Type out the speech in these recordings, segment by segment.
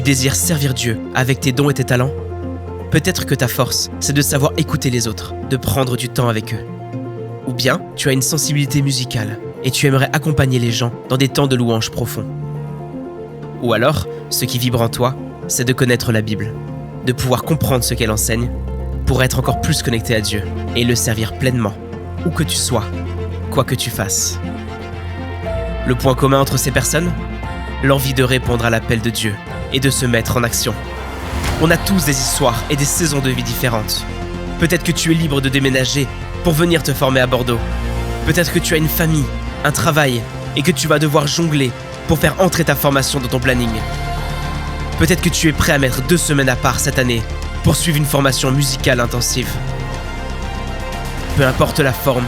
désires servir Dieu avec tes dons et tes talents? Peut-être que ta force, c'est de savoir écouter les autres, de prendre du temps avec eux. Ou bien, tu as une sensibilité musicale et tu aimerais accompagner les gens dans des temps de louange profonds. Ou alors, ce qui vibre en toi, c'est de connaître la Bible, de pouvoir comprendre ce qu'elle enseigne pour être encore plus connecté à Dieu et le servir pleinement, où que tu sois, quoi que tu fasses. Le point commun entre ces personnes? L'envie de répondre à l'appel de Dieu et de se mettre en action. On a tous des histoires et des saisons de vie différentes. Peut-être que tu es libre de déménager pour venir te former à Bordeaux. Peut-être que tu as une famille, un travail et que tu vas devoir jongler pour faire entrer ta formation dans ton planning. Peut-être que tu es prêt à mettre 2 semaines à part cette année pour suivre une formation musicale intensive. Peu importe la forme,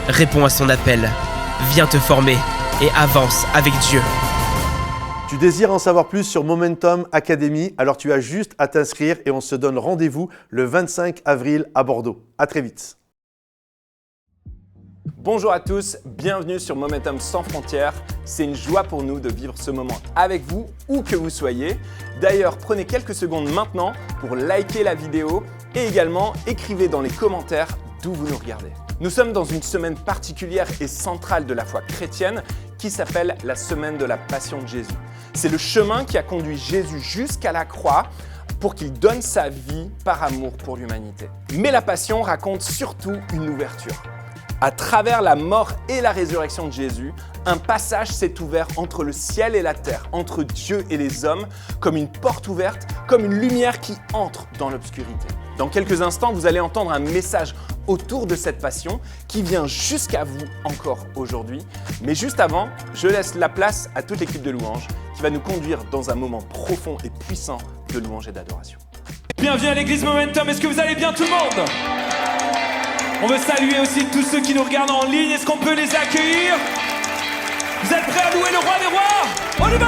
réponds à son appel, viens te former et avance avec Dieu. Tu désires en savoir plus sur Momentum Academy, alors tu as juste à t'inscrire et on se donne rendez-vous le 25 avril à Bordeaux. À très vite. Bonjour à tous, bienvenue sur Momentum sans frontières. C'est une joie pour nous de vivre ce moment avec vous, où que vous soyez. D'ailleurs, prenez quelques secondes maintenant pour liker la vidéo et également écrivez dans les commentaires d'où vous nous regardez. Nous sommes dans une semaine particulière et centrale de la foi chrétienne qui s'appelle la semaine de la Passion de Jésus. C'est le chemin qui a conduit Jésus jusqu'à la croix pour qu'il donne sa vie par amour pour l'humanité. Mais la Passion raconte surtout une ouverture. À travers la mort et la résurrection de Jésus, un passage s'est ouvert entre le ciel et la terre, entre Dieu et les hommes, comme une porte ouverte, comme une lumière qui entre dans l'obscurité. Dans quelques instants, vous allez entendre un message autour de cette passion qui vient jusqu'à vous encore aujourd'hui. Mais juste avant, je laisse la place à toute l'équipe de louange qui va nous conduire dans un moment profond et puissant de louange et d'adoration. Bienvenue à l'église Momentum, est-ce que vous allez bien tout le monde? On veut saluer aussi tous ceux qui nous regardent en ligne, est-ce qu'on peut les accueillir? Vous êtes prêts à louer le roi des rois? On y va!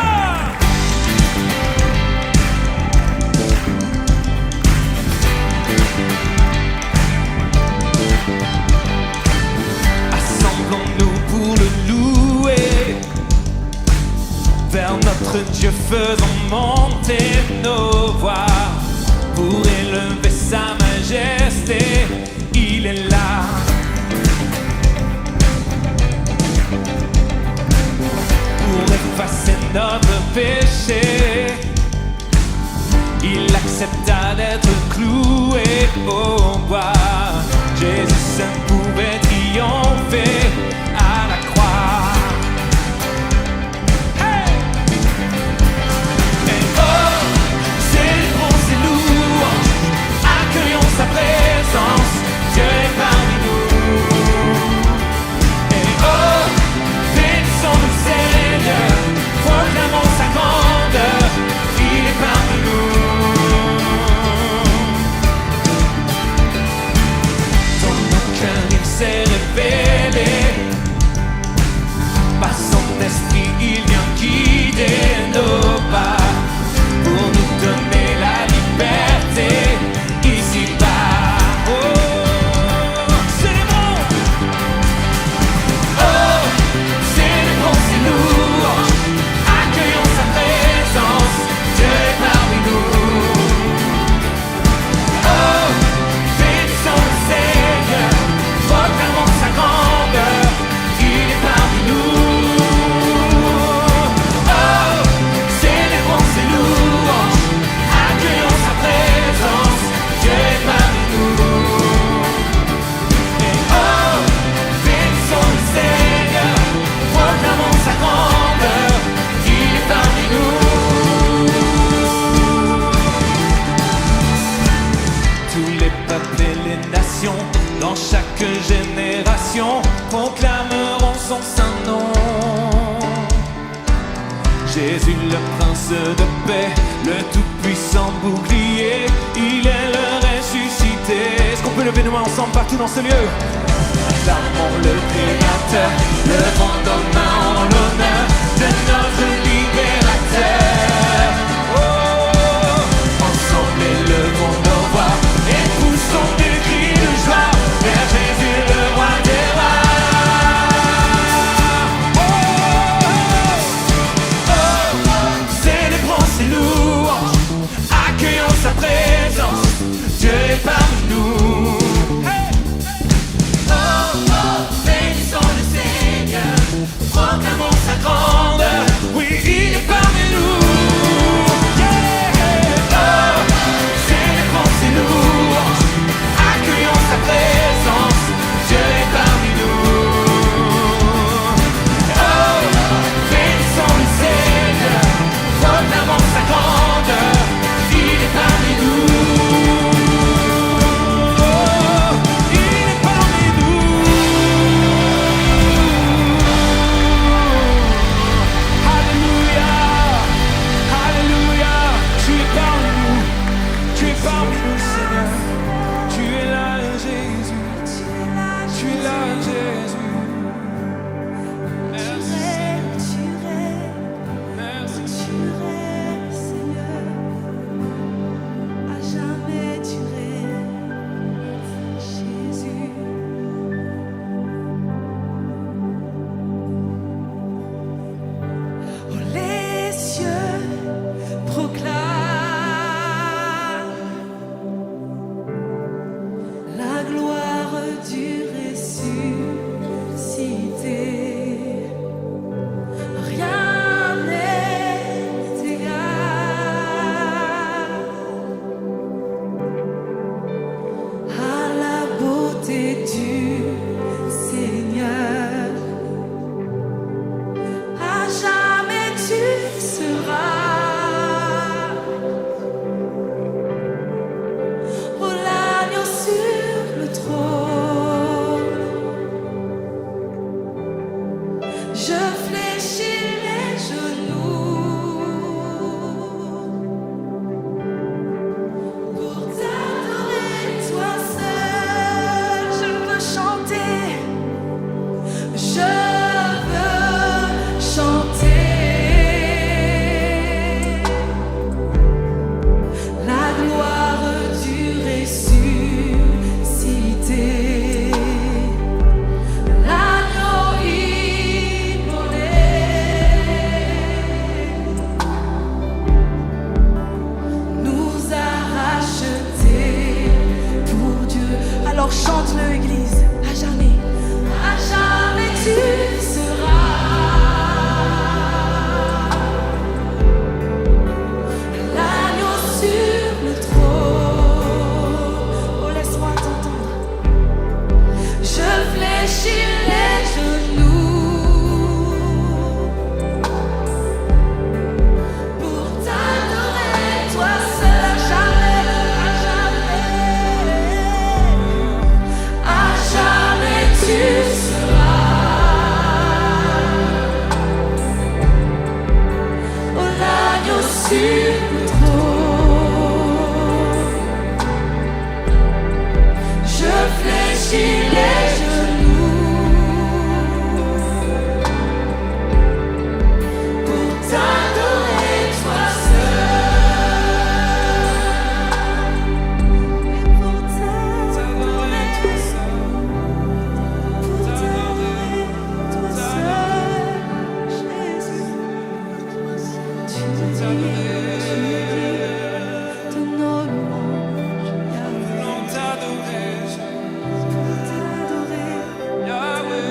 Assemblons-nous pour le louer, vers notre Dieu faisons monter nos voix, pour élever sa majesté, il est là. Pour effacer notre péché, il accepta d'être cloué au bois. Jésus seul pouvait triompher à la croix. Hey! Et oh, célébrons ses louanges, accueillons sa présence, Dieu est parmi nous. Et oh, bénissons le Seigneur, proclamons sa grandeur, il est parmi nous. Dans nos cœurs il s'est révélé, par son esprit il vient guider nos pas, pour nous donner la liberté ici-bas. Oh, célébrons! Oh, célébrons ses louanges, accueillons sa présence, Dieu est parmi nous. Oh, bénissons le Seigneur, proclamons sa grandeur, il est parmi nous. Oh, célébrons ses louanges, accueillons sa présence, Dieu est parmi nous. Et oh, bénissons le Seigneur, proclamons sa grandeur, il est parmi nous. Tous les peuples et les nations, dans chaque génération, proclameront son saint nom. Jésus le prince de paix, le tout-puissant bouclier, il est le ressuscité. Est-ce qu'on peut lever nos mains ensemble partout dans ce lieu? Acclamons le Créateur, levons nos mains en l'honneur de notre libérateur. Oh, ensemble élevons nos voix et poussons des cris de joie vers Jésus le roi des rois. Oh, célébrons ses louanges, côté du Seigneur. À jamais tu seras. Oh, l'agneau sur le trône. Je fléchis les genoux pour t'adorer, toi seul. Je veux chanter, je veux chanter la gloire du ressuscité. L'agneau immolé nous a rachetés pour Dieu. Alors chante-le, Église, à jamais tu seras. L'agneau sur le trône. Oh, laisse-moi t'entendre. Je fléchis les genoux pour t'adorer, toi seul, à jamais tu seras. Oh, l'agneau sur le trône. Je fléchis les genoux pour t'adorer, toi seul. Et pour t'adorer, toi seul. Pour t'adorer, toi seul. Jésus, tu de nos louanges, Voulons t'adorer, pour t'adorer. Yahweh.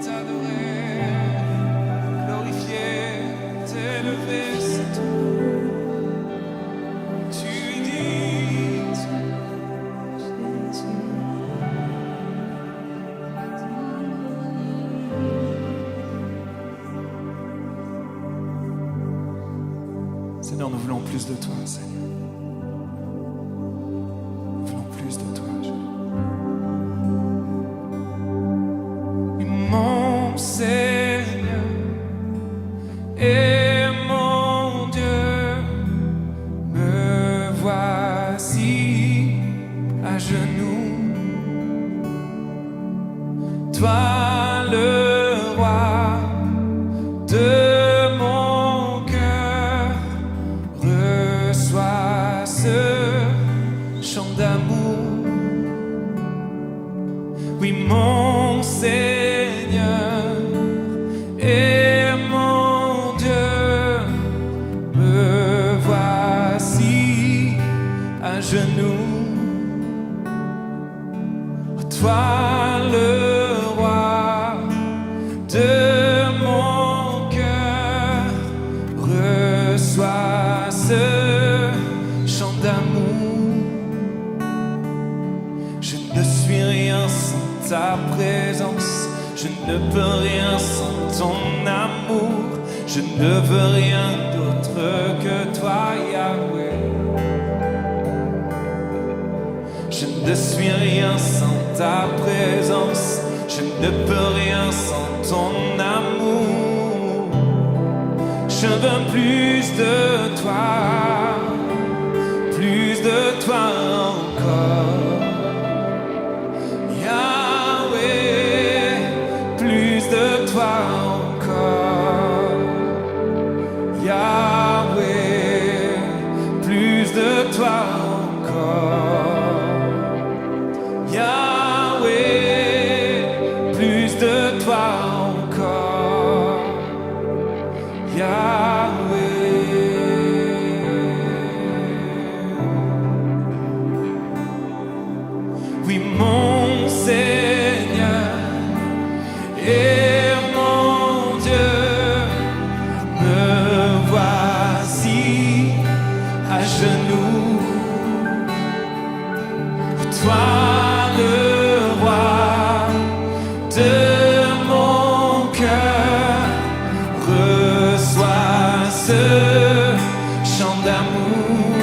T'adorer, glorifier, t'élever, c'est tout. Tu dis, Seigneur, nous voulons plus de toi, Seigneur. Nous voulons plus de toi, Jésus. Mon Seigneur et mon Dieu, me voici à genoux. Toi le roi de mon cœur, reçois ce chant d'amour. Oui, mon Seigneur et mon Dieu, me voici à genoux. Toi le roi de mon cœur, reçois ce chant d'amour. Je ne suis rien sans ta présence, je ne peux rien sans ton amour. Je ne veux rien d'autre que toi, Yahweh. Je ne suis rien sans ta présence, je ne peux rien sans ton amour. Je veux plus de toi encore. Yahweh, plus de toi encore. Yahweh, plus de toi encore. Yahweh, plus de toi encore. Yahweh. Oui, mon Seigneur et mon Dieu, me voici à genoux. Toi le roi de mon cœur, reçois ce chant d'amour.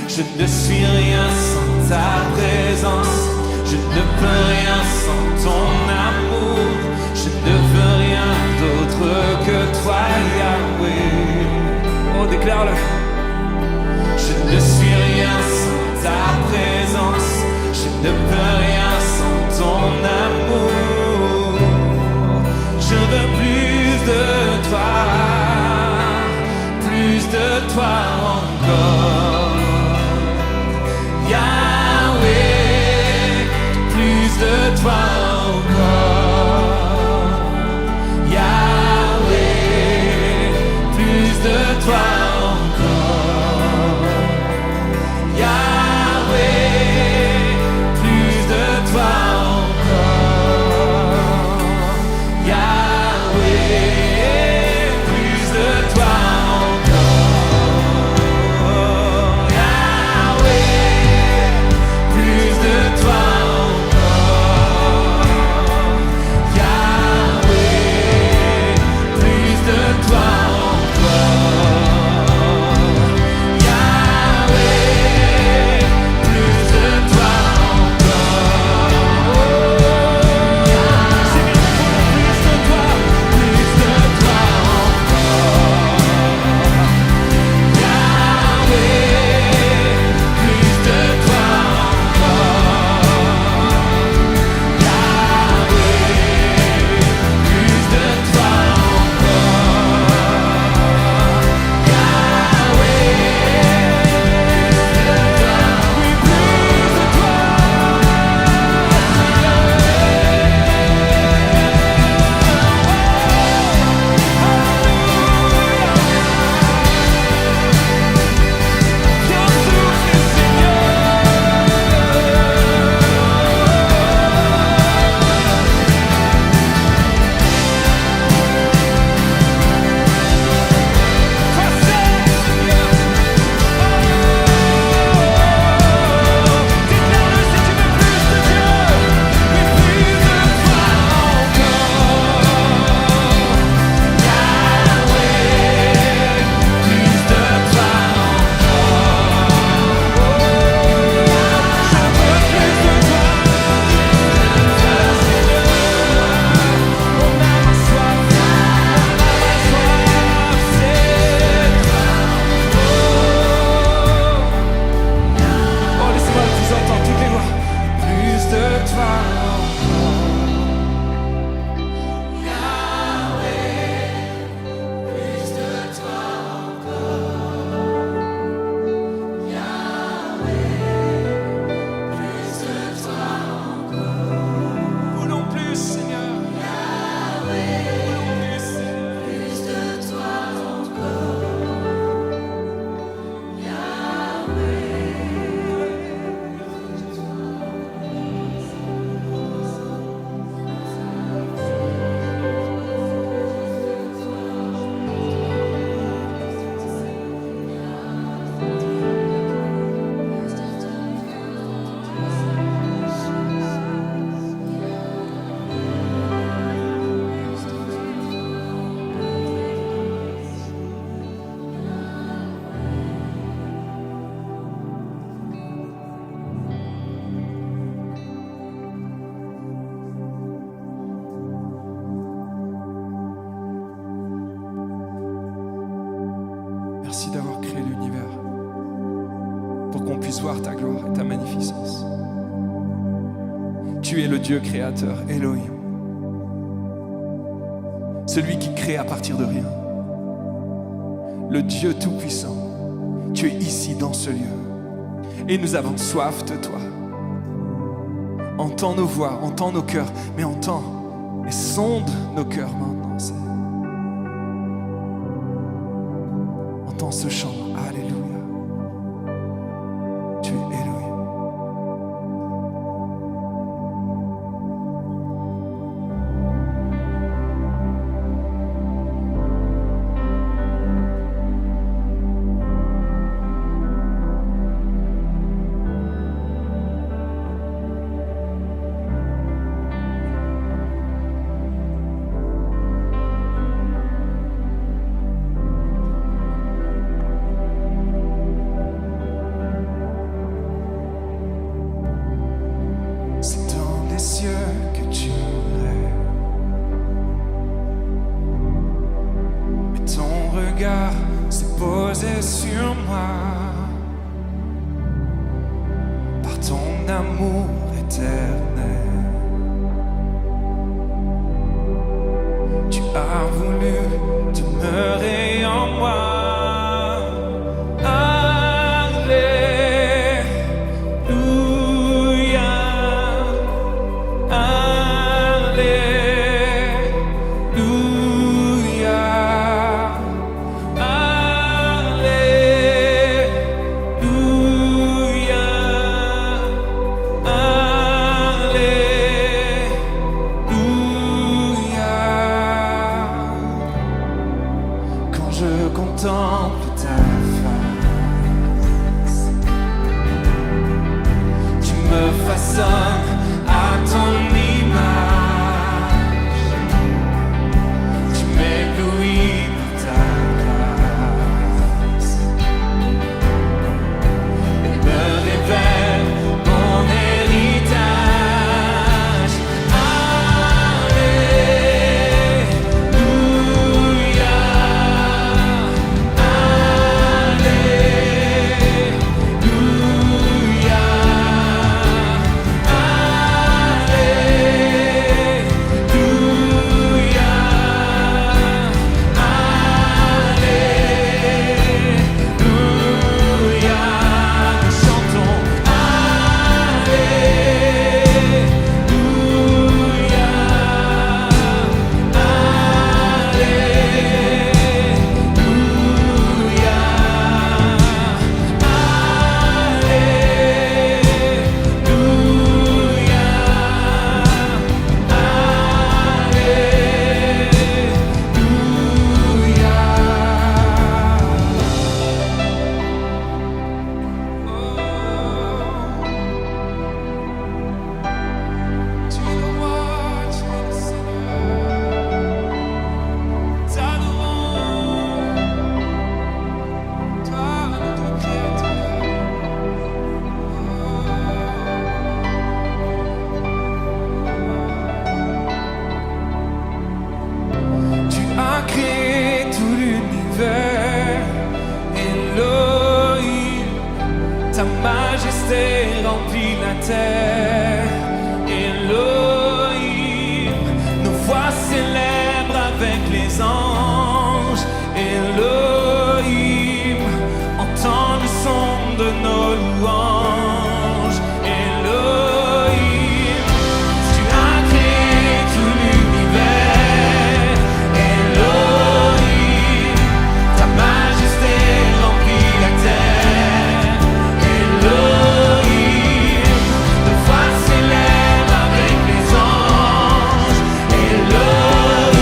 Je ne suis rien sans ta présence, je ne peux rien sans ton amour, je ne veux rien d'autre que toi, Yahweh. Oh, déclare-le. Je ne suis rien sans ta présence, je ne peux rien sans ton amour. Je veux plus de toi encore. Yahweh, plus de toi encore. Yahweh, plus de toi encore. Yahweh, plus de toi encore. Yahweh, plus de toi encore. Yahweh, plus de toi encore. Yahweh, plus de toi encore. Yahweh, plus de toi encore. Seigneur, plus de toi encore. Yahweh, plus de toi encore. Yahweh, plus de toi Oh, laissez-moi vous entendre toutes les voix. Plus de toi encore. Yahweh, plus de toi encore. Yahweh, plus de toi encore. Voulons plus, Seigneur. Yahweh, voulons plus, Seigneur. Plus de toi encore. Merci d'avoir créé l'univers pour qu'on puisse voir ta gloire et ta magnificence. Tu es le Dieu créateur, Elohim. Celui qui crée à partir de rien. Le Dieu tout-puissant. Tu es ici dans ce lieu. Et nous avons soif de toi. Entends nos voix, entends nos cœurs, mais entends et sonde nos cœurs maintenant, Seigneur. Entends ce chant, Alléluia. Tu es Elohim. par ton amour éternel. Tu as voulu demeurer en moi. Je contemple ta face, tu me façonnes à ton image, tu m'éblouis par ta grâce, et me révèles mon héritage. Ta majesté remplit la terre. Elohim, nos voix célèbrent avec les anges. Elohim, entends le son de nos louanges. Elohim, tu as créé tout l'univers. Elohim, ta majesté remplit la terre. Nos voix célèbrent avec les anges. Elohim.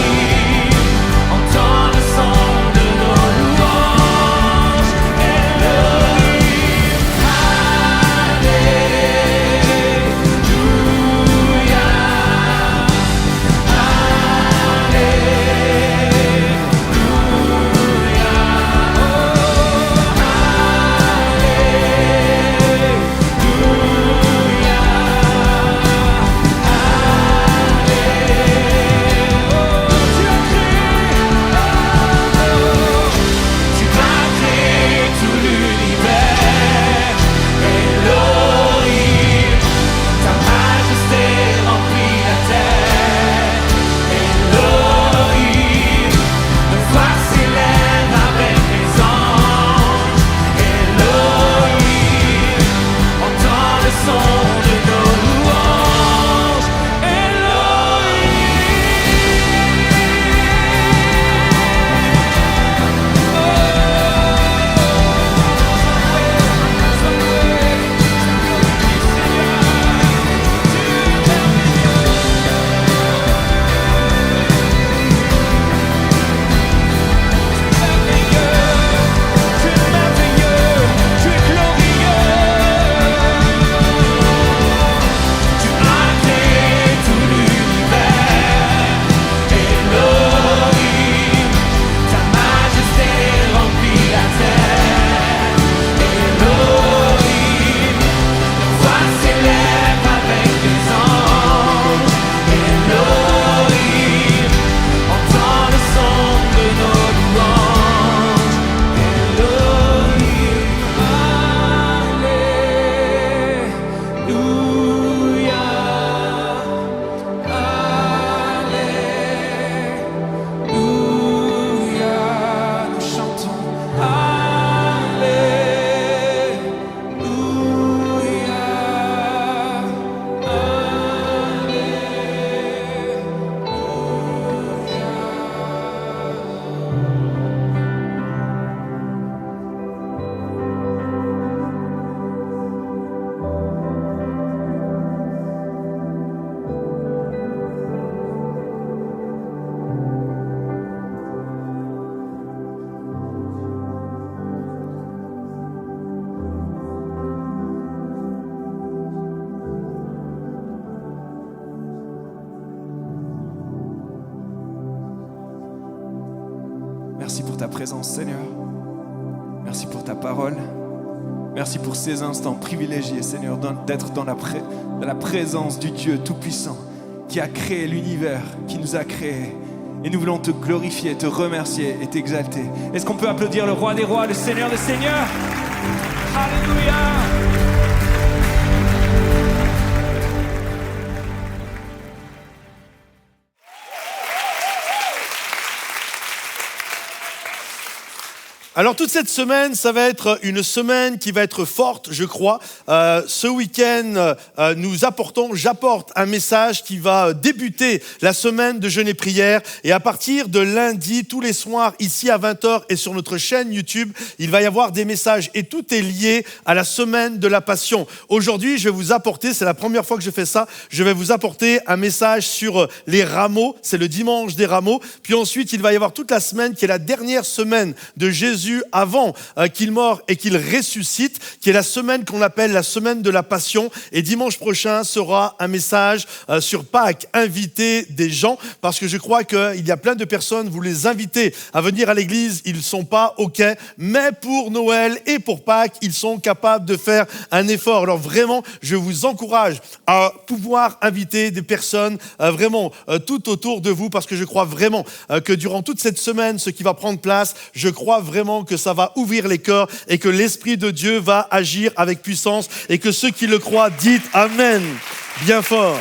pour ta présence, Seigneur. Merci pour ta parole. Merci pour ces instants privilégiés, Seigneur, d'être dans la présence du Dieu Tout-Puissant qui a créé l'univers, qui nous a créés. Et nous voulons te glorifier, te remercier et t'exalter. Est-ce qu'on peut applaudir le Roi des Rois, le Seigneur des Seigneurs? Alléluia! Alors toute cette semaine, ça va être une semaine qui va être forte, je crois. Ce week-end, j'apporte un message qui va débuter la semaine de jeûne et prière. Et à partir de lundi, tous les soirs, ici à 20h et sur notre chaîne YouTube, il va y avoir des messages. Et tout est lié à la semaine de la Passion. Aujourd'hui, je vais vous apporter, c'est la première fois que je fais ça, je vais vous apporter un message sur les rameaux. C'est le dimanche des rameaux. Puis ensuite, il va y avoir toute la semaine qui est la dernière semaine de Jésus avant qu'il meure et qu'il ressuscite, qui est la semaine qu'on appelle la semaine de la Passion. Et dimanche prochain sera un message sur Pâques, inviter des gens, parce que je crois qu'il y a plein de personnes, vous les invitez à venir à l'église, ils ne sont pas OK, mais pour Noël et pour Pâques, ils sont capables de faire un effort. Alors vraiment, je vous encourage à pouvoir inviter des personnes vraiment tout autour de vous, parce que je crois vraiment que durant toute cette semaine, ce qui va prendre place, je crois vraiment que ça va ouvrir les cœurs et que l'Esprit de Dieu va agir avec puissance et que ceux qui le croient, dites Amen, bien fort.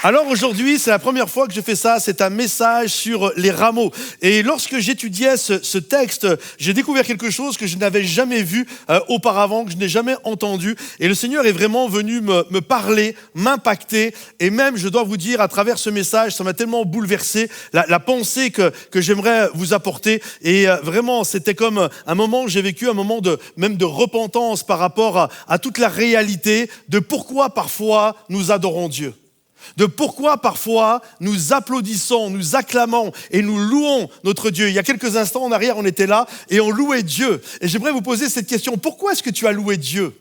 Alors aujourd'hui, c'est la première fois que je fais ça, c'est un message sur les rameaux. Et lorsque j'étudiais ce texte, j'ai découvert quelque chose que je n'avais jamais vu auparavant, que je n'ai jamais entendu. Et le Seigneur est vraiment venu me parler, m'impacter. Et même, je dois vous dire, à travers ce message, ça m'a tellement bouleversé, la pensée que j'aimerais vous apporter. Et vraiment, c'était comme un moment où j'ai vécu, un moment même de repentance par rapport à toute la réalité de pourquoi parfois nous adorons Dieu. De pourquoi parfois nous applaudissons, nous acclamons et nous louons notre Dieu. Il y a quelques instants en arrière, on était là et on louait Dieu. Et j'aimerais vous poser cette question, pourquoi est-ce que tu as loué Dieu ?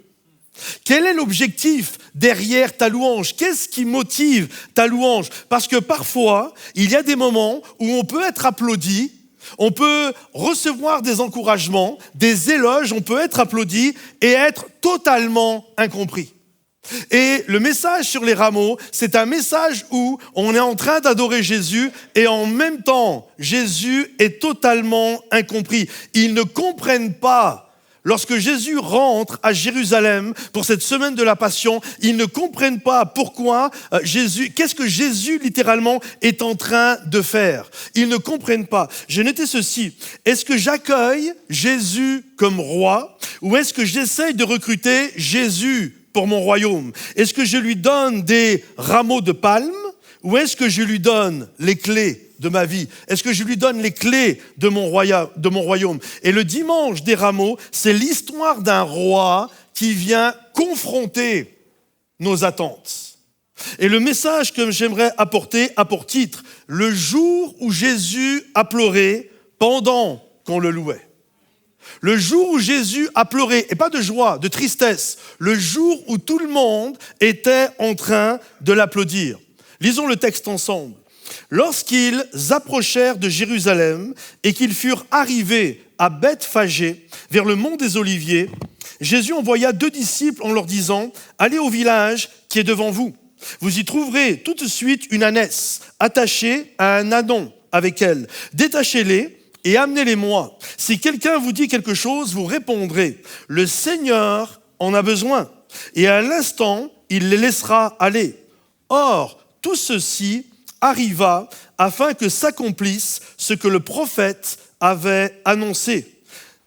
Quel est l'objectif derrière ta louange ? Qu'est-ce qui motive ta louange ? Parce que parfois, il y a des moments où on peut être applaudi, on peut recevoir des encouragements, des éloges, on peut être applaudi et être totalement incompris. Et le message sur les rameaux, c'est un message où on est en train d'adorer Jésus et en même temps, Jésus est totalement incompris. Ils ne comprennent pas. Lorsque Jésus rentre à Jérusalem pour cette semaine de la Passion, ils ne comprennent pas pourquoi qu'est-ce que Jésus littéralement est en train de faire. Ils ne comprennent pas. J'ai noté ceci. Est-ce que j'accueille Jésus comme roi ou est-ce que j'essaye de recruter Jésus pour mon royaume? Est-ce que je lui donne des rameaux de palme ou est-ce que je lui donne les clés de ma vie? Est-ce que je lui donne les clés de mon royaume? Et le dimanche des rameaux, c'est l'histoire d'un roi qui vient confronter nos attentes. Et le message que j'aimerais apporter a pour titre « Le jour où Jésus a pleuré pendant qu'on le louait ». Le jour où Jésus a pleuré, et pas de joie, de tristesse, le jour où tout le monde était en train de l'applaudir. Lisons le texte ensemble. Lorsqu'ils approchèrent de Jérusalem et qu'ils furent arrivés à Bethphagée, vers le mont des Oliviers, Jésus envoya 2 disciples en leur disant « Allez au village qui est devant vous. Vous y trouverez tout de suite une ânesse attachée à un ânon avec elle. Détachez-les et amenez-les-moi. Si quelqu'un vous dit quelque chose, vous répondrez « Le Seigneur en a besoin. » Et à l'instant, il les laissera aller. Or, tout ceci arriva afin que s'accomplisse ce que le prophète avait annoncé.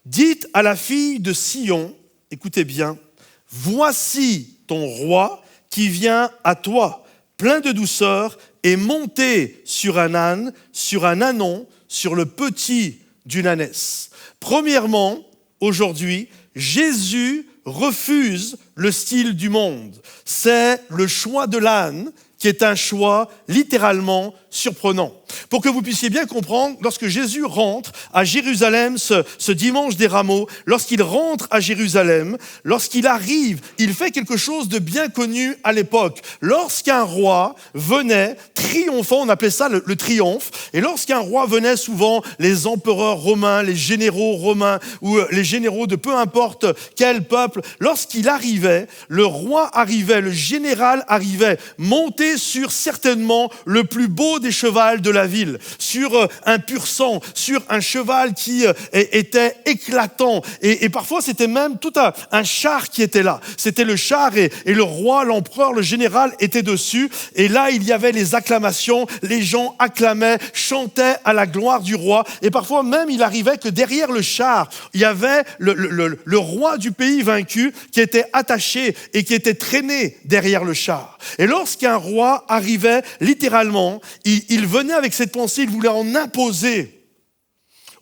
Dites à la fille de Sion, écoutez bien, « Voici ton roi qui vient à toi, plein de douceur, et monté sur un âne, sur un ânon, sur le petit d'une ânesse. » Premièrement, aujourd'hui, Jésus refuse le style du monde. C'est le choix de l'âne qui est un choix littéralement surprenant. Pour que vous puissiez bien comprendre, lorsque Jésus rentre à Jérusalem ce dimanche des Rameaux, lorsqu'il rentre à Jérusalem, lorsqu'il arrive, il fait quelque chose de bien connu à l'époque. Lorsqu'un roi venait triomphant, on appelait ça le triomphe, et lorsqu'un roi venait, souvent les empereurs romains, les généraux romains ou les généraux de peu importe quel peuple, lorsqu'il arrivait, le roi arrivait, le général arrivait, monté sur certainement le plus beau des chevals de la ville, sur un pur sang, sur un cheval qui était éclatant. Et parfois, c'était même tout un char qui était là. C'était le char et le roi, l'empereur, le général était dessus. Et là, il y avait les acclamations. Les gens acclamaient, chantaient à la gloire du roi. Et parfois même, il arrivait que derrière le char, il y avait le roi du pays vaincu qui était attaché et qui était traîné derrière le char. Et lorsqu'un roi arrivait, littéralement, il venait avec cette pensée, il voulait en imposer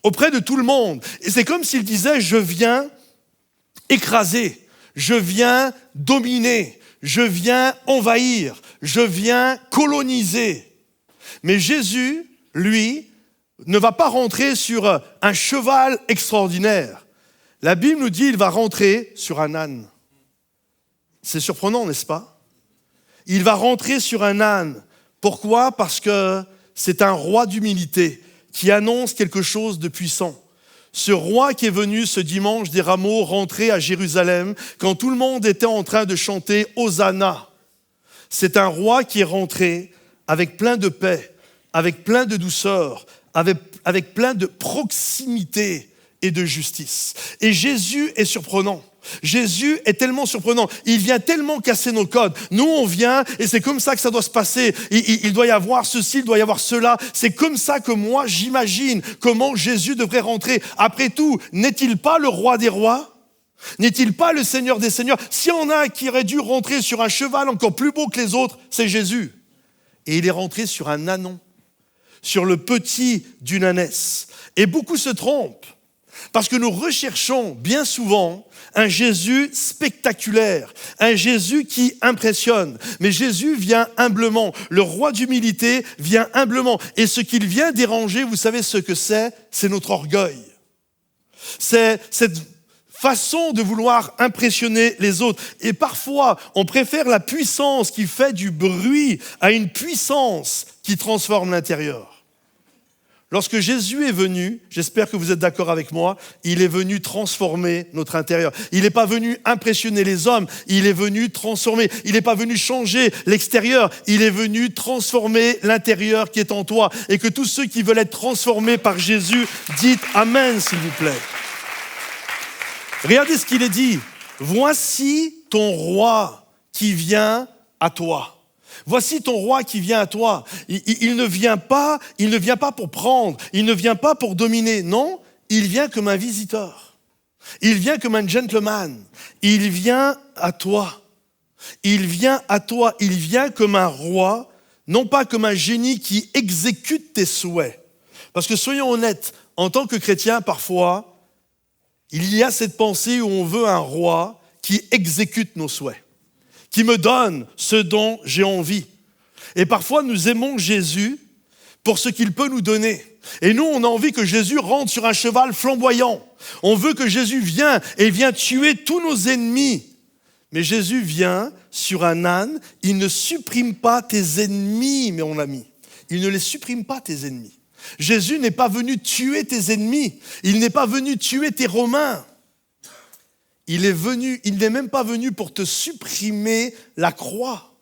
auprès de tout le monde. Et c'est comme s'il disait, je viens écraser, je viens dominer, je viens envahir, je viens coloniser. Mais Jésus, lui, ne va pas rentrer sur un cheval extraordinaire. La Bible nous dit, il va rentrer sur un âne. C'est surprenant, n'est-ce pas? Il va rentrer sur un âne. Pourquoi? Parce que c'est un roi d'humilité qui annonce quelque chose de puissant. Ce roi qui est venu ce dimanche des Rameaux rentrer à Jérusalem quand tout le monde était en train de chanter Hosanna. C'est un roi qui est rentré avec plein de paix, avec plein de douceur, avec plein de proximité et de justice. Et Jésus est surprenant. Jésus est tellement surprenant, il vient tellement casser nos codes. Nous, on vient et c'est comme ça que ça doit se passer. Il doit y avoir ceci, il doit y avoir cela. C'est comme ça que moi, j'imagine comment Jésus devrait rentrer. Après tout, n'est-il pas le roi des rois? N'est-il pas le Seigneur des seigneurs? S'il y en a un qui aurait dû rentrer sur un cheval encore plus beau que les autres, c'est Jésus. Et il est rentré sur un ânon, sur le petit d'une ânesse. Et beaucoup se trompent. Parce que nous recherchons bien souvent un Jésus spectaculaire, un Jésus qui impressionne. Mais Jésus vient humblement. Le roi d'humilité vient humblement. Et ce qu'il vient déranger, vous savez ce que c'est notre orgueil. C'est cette façon de vouloir impressionner les autres. Et parfois, on préfère la puissance qui fait du bruit à une puissance qui transforme l'intérieur. Lorsque Jésus est venu, j'espère que vous êtes d'accord avec moi, il est venu transformer notre intérieur. Il n'est pas venu impressionner les hommes, il est venu transformer. Il n'est pas venu changer l'extérieur, il est venu transformer l'intérieur qui est en toi. Et que tous ceux qui veulent être transformés par Jésus, dites Amen, s'il vous plaît. Regardez ce qu'il est dit. Voici ton roi qui vient à toi. Voici ton roi qui vient à toi. Il ne vient pas pour prendre, il ne vient pas pour dominer. Non, il vient comme un visiteur. Il vient comme un gentleman. Il vient à toi. Il vient à toi. Il vient comme un roi, non pas comme un génie qui exécute tes souhaits. Parce que soyons honnêtes, en tant que chrétien, parfois, il y a cette pensée où on veut un roi qui exécute nos souhaits, qui me donne ce dont j'ai envie. Et parfois, nous aimons Jésus pour ce qu'il peut nous donner. Et nous, on a envie que Jésus rentre sur un cheval flamboyant. On veut que Jésus vienne et vienne tuer tous nos ennemis. Mais Jésus vient sur un âne. Il ne supprime pas tes ennemis, mon ami. Il ne les supprime pas, tes ennemis. Jésus n'est pas venu tuer tes ennemis. Il n'est pas venu tuer tes Romains. Il n'est même pas venu pour te supprimer la croix.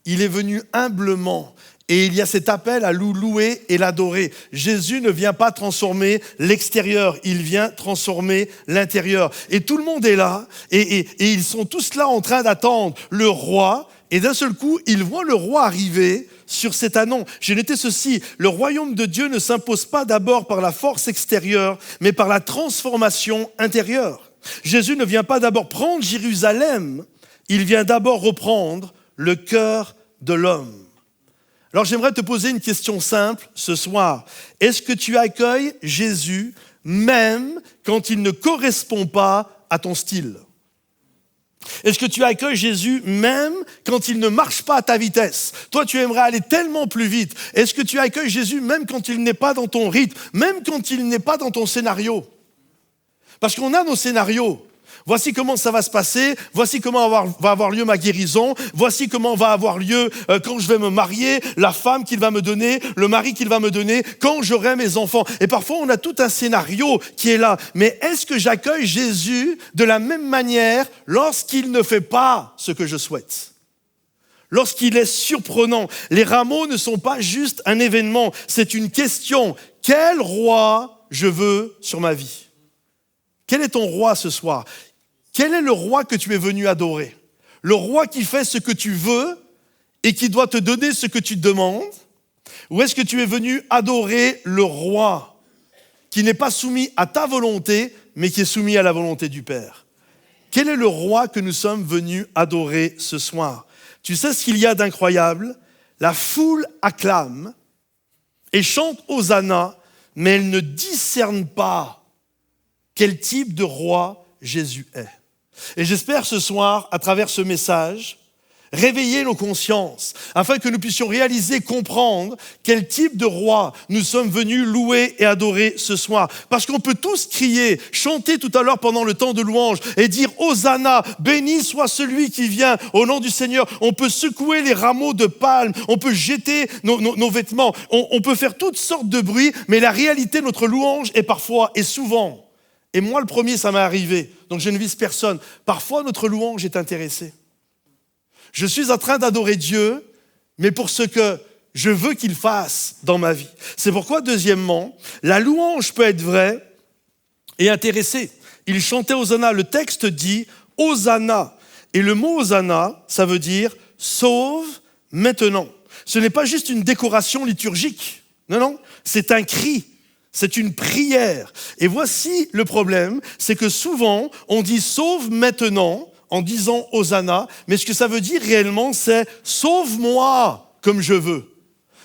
Il est venu humblement. Et il y a cet appel à louer et l'adorer. Jésus ne vient pas transformer l'extérieur, il vient transformer l'intérieur. Et tout le monde est là, et ils sont tous là en train d'attendre le roi. Et d'un seul coup, ils voient le roi arriver sur cet ânon. J'ai noté ceci, le royaume de Dieu ne s'impose pas d'abord par la force extérieure, mais par la transformation intérieure. Jésus ne vient pas d'abord prendre Jérusalem, il vient d'abord reprendre le cœur de l'homme. Alors j'aimerais te poser une question simple ce soir. Est-ce que tu accueilles Jésus même quand il ne correspond pas à ton style? Est-ce que tu accueilles Jésus même quand il ne marche pas à ta vitesse? Toi, tu aimerais aller tellement plus vite. Est-ce que tu accueilles Jésus même quand il n'est pas dans ton rythme, même quand il n'est pas dans ton scénario? Parce qu'on a nos scénarios. Voici comment ça va se passer, voici comment va avoir lieu ma guérison, voici comment va avoir lieu quand je vais me marier, la femme qu'il va me donner, le mari qu'il va me donner, quand j'aurai mes enfants. Et parfois, on a tout un scénario qui est là. Mais est-ce que j'accueille Jésus de la même manière lorsqu'il ne fait pas ce que je souhaite? Lorsqu'il est surprenant. Les rameaux ne sont pas juste un événement, c'est une question. Quel roi je veux sur ma vie? Quel est ton roi ce soir? Quel est le roi que tu es venu adorer? Le roi qui fait ce que tu veux et qui doit te donner ce que tu demandes? Ou est-ce que tu es venu adorer le roi qui n'est pas soumis à ta volonté, mais qui est soumis à la volonté du Père? Quel est le roi que nous sommes venus adorer ce soir? Tu sais ce qu'il y a d'incroyable? La foule acclame et chante Hosanna, mais elle ne discerne pas quel type de roi Jésus est. Et j'espère ce soir, à travers ce message, réveiller nos consciences, afin que nous puissions réaliser, comprendre quel type de roi nous sommes venus louer et adorer ce soir. Parce qu'on peut tous crier, chanter tout à l'heure pendant le temps de louange et dire « Hosanna, béni soit celui qui vient au nom du Seigneur ». On peut secouer les rameaux de palme, on peut jeter nos vêtements, on peut faire toutes sortes de bruits, mais la réalité, notre louange est parfois et souvent, et moi le premier ça m'est arrivé, donc je ne vise personne, parfois notre louange est intéressée. Je suis en train d'adorer Dieu, mais pour ce que je veux qu'il fasse dans ma vie. C'est pourquoi, deuxièmement, la louange peut être vraie et intéressée. Il chantait Hosanna, le texte dit Hosanna. Et le mot Hosanna, ça veut dire sauve maintenant. Ce n'est pas juste une décoration liturgique. Non, c'est un cri. C'est une prière. Et voici le problème, c'est que souvent, on dit sauve maintenant en disant Hosanna, mais ce que ça veut dire réellement, c'est sauve-moi comme je veux.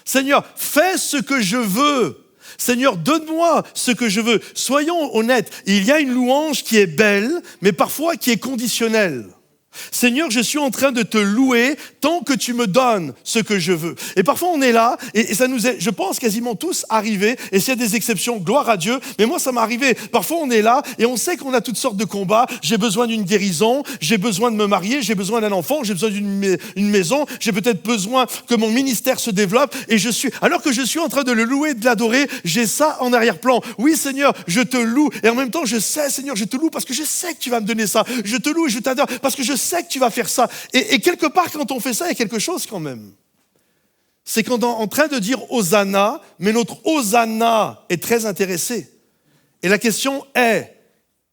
Seigneur, fais ce que je veux. Seigneur, donne-moi ce que je veux. Soyons honnêtes, il y a une louange qui est belle, mais parfois qui est conditionnelle. Seigneur, je suis en train de te louer tant que tu me donnes ce que je veux. Et parfois on est là, et ça nous est, je pense, quasiment tous arrivé, et s'il y a des exceptions, gloire à Dieu, mais moi ça m'est arrivé. Parfois on est là, et on sait qu'on a toutes sortes de combats. J'ai besoin d'une guérison, j'ai besoin de me marier, j'ai besoin d'un enfant, j'ai besoin d'une maison, j'ai peut-être besoin que mon ministère se développe, et alors que je suis en train de le louer, de l'adorer, j'ai ça en arrière-plan. Oui Seigneur, je te loue, et en même temps je sais Seigneur, je te loue parce que je sais que tu vas me donner ça. Je te loue et je t'adore parce que je sais que tu vas faire ça. Et quelque part, quand on fait ça, il y a quelque chose quand même. C'est qu'on est en train de dire Hosanna, mais notre Hosanna est très intéressé. Et la question est,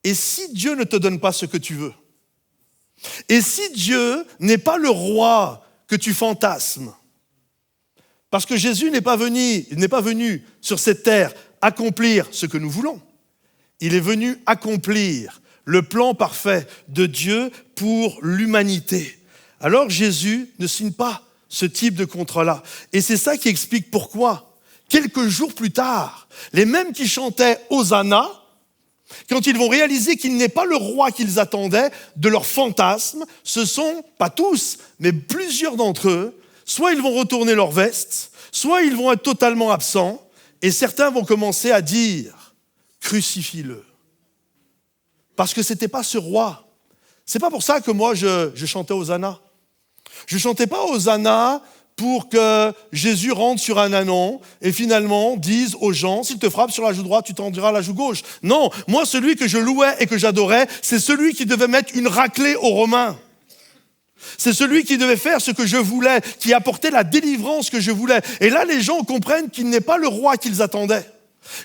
et si Dieu ne te donne pas ce que tu veux? Et si Dieu n'est pas le roi que tu fantasmes? Parce que Jésus n'est pas venu sur cette terre accomplir ce que nous voulons. Il est venu accomplir le plan parfait de Dieu pour l'humanité. Alors Jésus ne signe pas ce type de contrat-là. Et c'est ça qui explique pourquoi, quelques jours plus tard, les mêmes qui chantaient Hosanna, quand ils vont réaliser qu'il n'est pas le roi qu'ils attendaient de leur fantasme, ce sont, pas tous, mais plusieurs d'entre eux, soit ils vont retourner leur veste, soit ils vont être totalement absents, et certains vont commencer à dire « crucifie-le ». Parce que ce n'était pas ce roi. C'est pas pour ça que moi je chantais Hosanna. Je chantais pas Hosanna pour que Jésus rentre sur un ânon et finalement dise aux gens, s'il te frappe sur la joue droite, tu t'en diras la joue gauche. Non, moi celui que je louais et que j'adorais, c'est celui qui devait mettre une raclée aux Romains. C'est celui qui devait faire ce que je voulais, qui apportait la délivrance que je voulais. Et là, les gens comprennent qu'il n'est pas le roi qu'ils attendaient.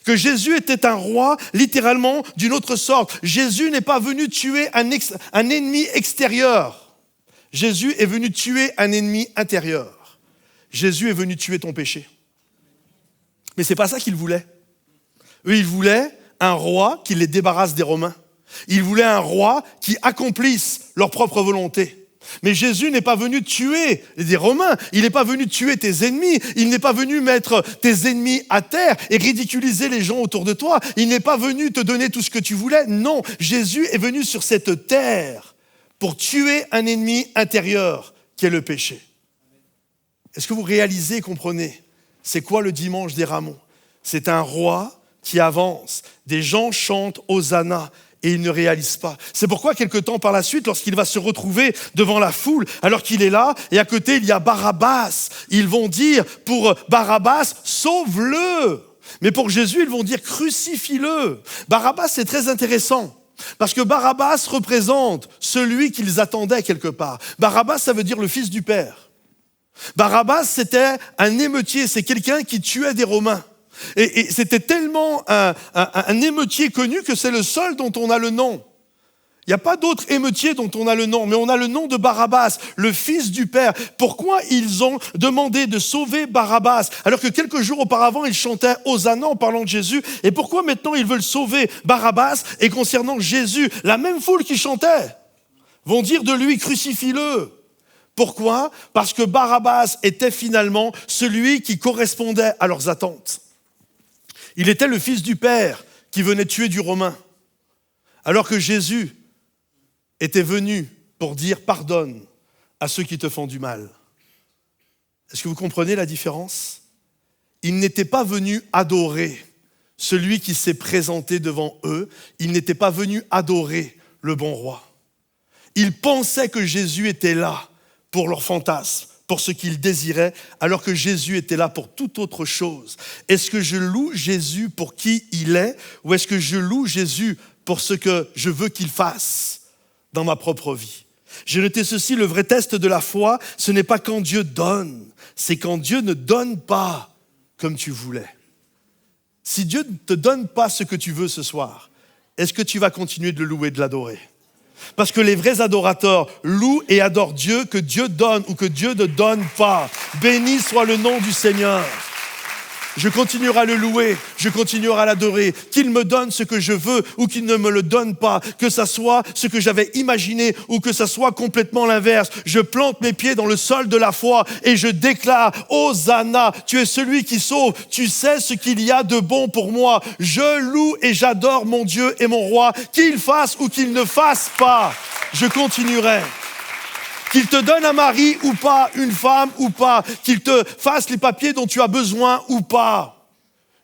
Que Jésus était un roi, littéralement, d'une autre sorte. Jésus n'est pas venu tuer un ennemi extérieur. Jésus est venu tuer un ennemi intérieur. Jésus est venu tuer ton péché. Mais c'est pas ça qu'ils voulaient. Eux, ils voulaient un roi qui les débarrasse des Romains. Ils voulaient un roi qui accomplisse leur propre volonté. Mais Jésus n'est pas venu tuer des Romains, il n'est pas venu tuer tes ennemis, il n'est pas venu mettre tes ennemis à terre et ridiculiser les gens autour de toi, il n'est pas venu te donner tout ce que tu voulais. Non, Jésus est venu sur cette terre pour tuer un ennemi intérieur qui est le péché. Est-ce que vous réalisez et comprenez? C'est quoi le dimanche des rameaux? C'est un roi qui avance. Des gens chantent Hosanna et ils ne réalisent pas. C'est pourquoi quelque temps par la suite, lorsqu'il va se retrouver devant la foule, alors qu'il est là, et à côté il y a Barabbas, ils vont dire pour Barabbas, sauve-le. Mais pour Jésus, ils vont dire crucifie-le. Barabbas, c'est très intéressant. Parce que Barabbas représente celui qu'ils attendaient quelque part. Barabbas, ça veut dire le fils du Père. Barabbas, c'était un émeutier, c'est quelqu'un qui tuait des Romains. Et c'était tellement un émeutier connu que c'est le seul dont on a le nom. Il n'y a pas d'autre émeutier dont on a le nom, mais on a le nom de Barabbas, le fils du Père. Pourquoi ils ont demandé de sauver Barabbas, alors que quelques jours auparavant, ils chantaient Hosanna en parlant de Jésus? Et pourquoi maintenant ils veulent sauver Barabbas? Et concernant Jésus, la même foule qui chantait vont dire de lui, crucifie-le. Pourquoi? Parce que Barabbas était finalement celui qui correspondait à leurs attentes. Il était le fils du Père qui venait tuer du Romain, alors que Jésus était venu pour dire « pardonne à ceux qui te font du mal ». Est-ce que vous comprenez la différence? Il n'était pas venu adorer celui qui s'est présenté devant eux, il n'était pas venu adorer le bon roi. Ils pensaient que Jésus était là pour leur fantasme, pour ce qu'ils désiraient, alors que Jésus était là pour toute autre chose. Est-ce que je loue Jésus pour qui il est, ou est-ce que je loue Jésus pour ce que je veux qu'il fasse dans ma propre vie? J'ai noté ceci, le vrai test de la foi, ce n'est pas quand Dieu donne, c'est quand Dieu ne donne pas comme tu voulais. Si Dieu ne te donne pas ce que tu veux ce soir, est-ce que tu vas continuer de le louer, de l'adorer? Parce que les vrais adorateurs louent et adorent Dieu, que Dieu donne ou que Dieu ne donne pas. Béni soit le nom du Seigneur. Je continuerai à le louer, je continuerai à l'adorer, qu'il me donne ce que je veux ou qu'il ne me le donne pas, que ça soit ce que j'avais imaginé ou que ça soit complètement l'inverse. Je plante mes pieds dans le sol de la foi et je déclare, Hosanna, tu es celui qui sauve, tu sais ce qu'il y a de bon pour moi. Je loue et j'adore mon Dieu et mon roi, qu'il fasse ou qu'il ne fasse pas, je continuerai. Qu'il te donne un mari ou pas, une femme ou pas, qu'il te fasse les papiers dont tu as besoin ou pas.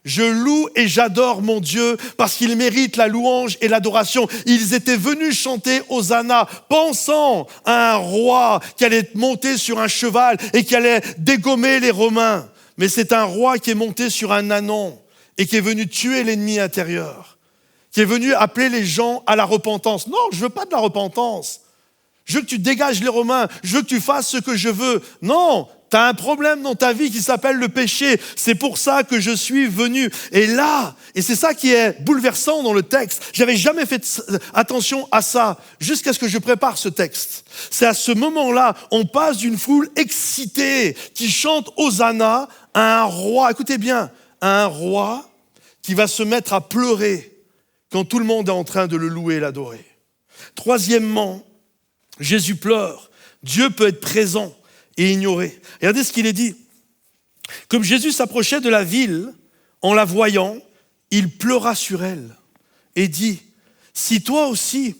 Je loue et j'adore mon Dieu parce qu'il mérite la louange et l'adoration. Ils étaient venus chanter Hosanna, pensant à un roi qui allait monter sur un cheval et qui allait dégommer les Romains. Mais c'est un roi qui est monté sur un ânon et qui est venu tuer l'ennemi intérieur, qui est venu appeler les gens à la repentance. Non, je veux pas de la repentance. Je veux que tu dégages les Romains, je veux que tu fasses ce que je veux. Non, tu as un problème dans ta vie qui s'appelle le péché. C'est pour ça que je suis venu. Et là, et c'est ça qui est bouleversant dans le texte, j'avais jamais fait attention à ça jusqu'à ce que je prépare ce texte. C'est à ce moment-là, on passe d'une foule excitée qui chante Hosanna à un roi, écoutez bien, à un roi qui va se mettre à pleurer quand tout le monde est en train de le louer et l'adorer. Troisièmement, Jésus pleure. Dieu peut être présent et ignoré. Regardez ce qu'il est dit. Comme Jésus s'approchait de la ville, en la voyant, il pleura sur elle et dit, si toi aussi,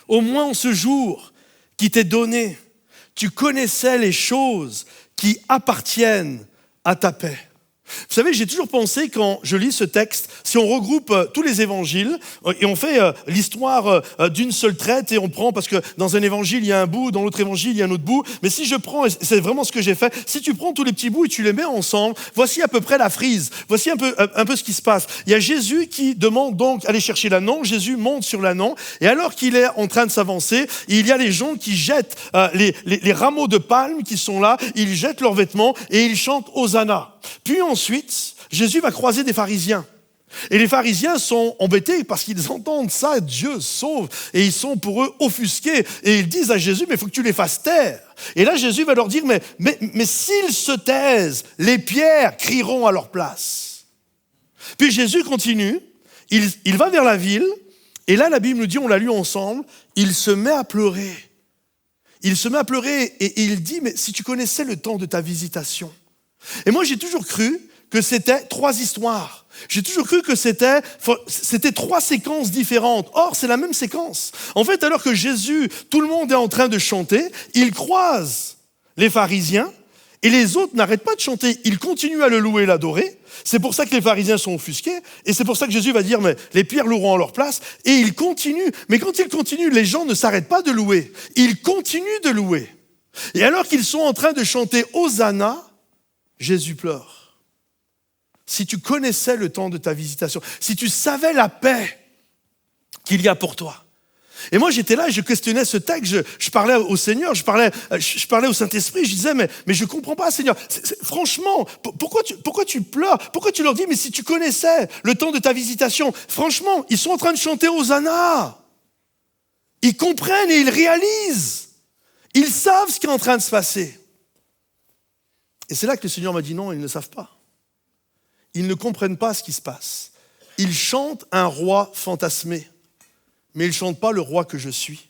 au moins en ce jour qui t'est donné, tu connaissais les choses qui appartiennent à ta paix. Vous savez, j'ai toujours pensé quand je lis ce texte, si on regroupe tous les évangiles et on fait l'histoire d'une seule traite et on prend, parce que dans un évangile il y a un bout, dans l'autre évangile il y a un autre bout, mais si je prends, et c'est vraiment ce que j'ai fait, si tu prends tous les petits bouts et tu les mets ensemble, voici à peu près la frise, voici un peu ce qui se passe. Il y a Jésus qui demande donc d'aller chercher l'ânon, Jésus monte sur l'ânon et alors qu'il est en train de s'avancer, il y a les gens qui jettent les rameaux de palme qui sont là, ils jettent leurs vêtements et ils chantent Hosanna. Puis ensuite, Jésus va croiser des pharisiens. Et les pharisiens sont embêtés parce qu'ils entendent ça, Dieu sauve, et ils sont pour eux offusqués. Et ils disent à Jésus, mais il faut que tu les fasses taire. Et là, Jésus va leur dire, mais s'ils se taisent, les pierres crieront à leur place. Puis Jésus continue, il va vers la ville, et là, la Bible nous dit, on l'a lu ensemble, il se met à pleurer. Il se met à pleurer et il dit, mais si tu connaissais le temps de ta visitation. Et moi, j'ai toujours cru que c'était 3 histoires. J'ai toujours cru que c'était 3 séquences différentes. Or, c'est la même séquence. En fait, alors que Jésus, tout le monde est en train de chanter, il croise les pharisiens et les autres n'arrêtent pas de chanter. Ils continuent à le louer et l'adorer. C'est pour ça que les pharisiens sont offusqués et c'est pour ça que Jésus va dire, mais les pierres loueront à leur place. Et il continue. Mais quand il continue, les gens ne s'arrêtent pas de louer. Ils continuent de louer. Et alors qu'ils sont en train de chanter Hosanna, Jésus pleure. Si tu connaissais le temps de ta visitation, si tu savais la paix qu'il y a pour toi. Et moi, j'étais là et je questionnais ce texte, je parlais au Seigneur, je parlais au Saint-Esprit, je disais, mais je ne comprends pas, Seigneur. Franchement, pourquoi tu pleures? Pourquoi tu leur dis, mais si tu connaissais le temps de ta visitation, franchement, ils sont en train de chanter Hosanna. Ils comprennent et ils réalisent. Ils savent ce qui est en train de se passer. Et c'est là que le Seigneur m'a dit, non, ils ne savent pas. Ils ne comprennent pas ce qui se passe. Ils chantent un roi fantasmé, mais ils ne chantent pas le roi que je suis.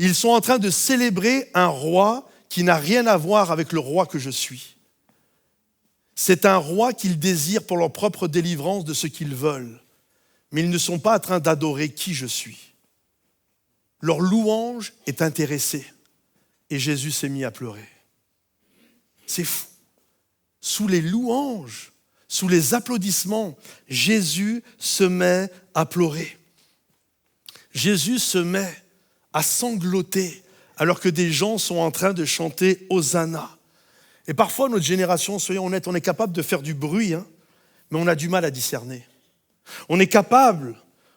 Ils sont en train de célébrer un roi qui n'a rien à voir avec le roi que je suis. C'est un roi qu'ils désirent pour leur propre délivrance de ce qu'ils veulent, mais ils ne sont pas en train d'adorer qui je suis. Leur louange est intéressée, et Jésus s'est mis à pleurer. C'est fou. Sous les louanges, sous les applaudissements, Jésus se met à pleurer. Jésus se met à sangloter alors que des gens sont en train de chanter Hosanna. Et parfois, notre génération, soyons honnêtes, on est capable de faire du bruit, mais on a du mal à discerner. On est capable,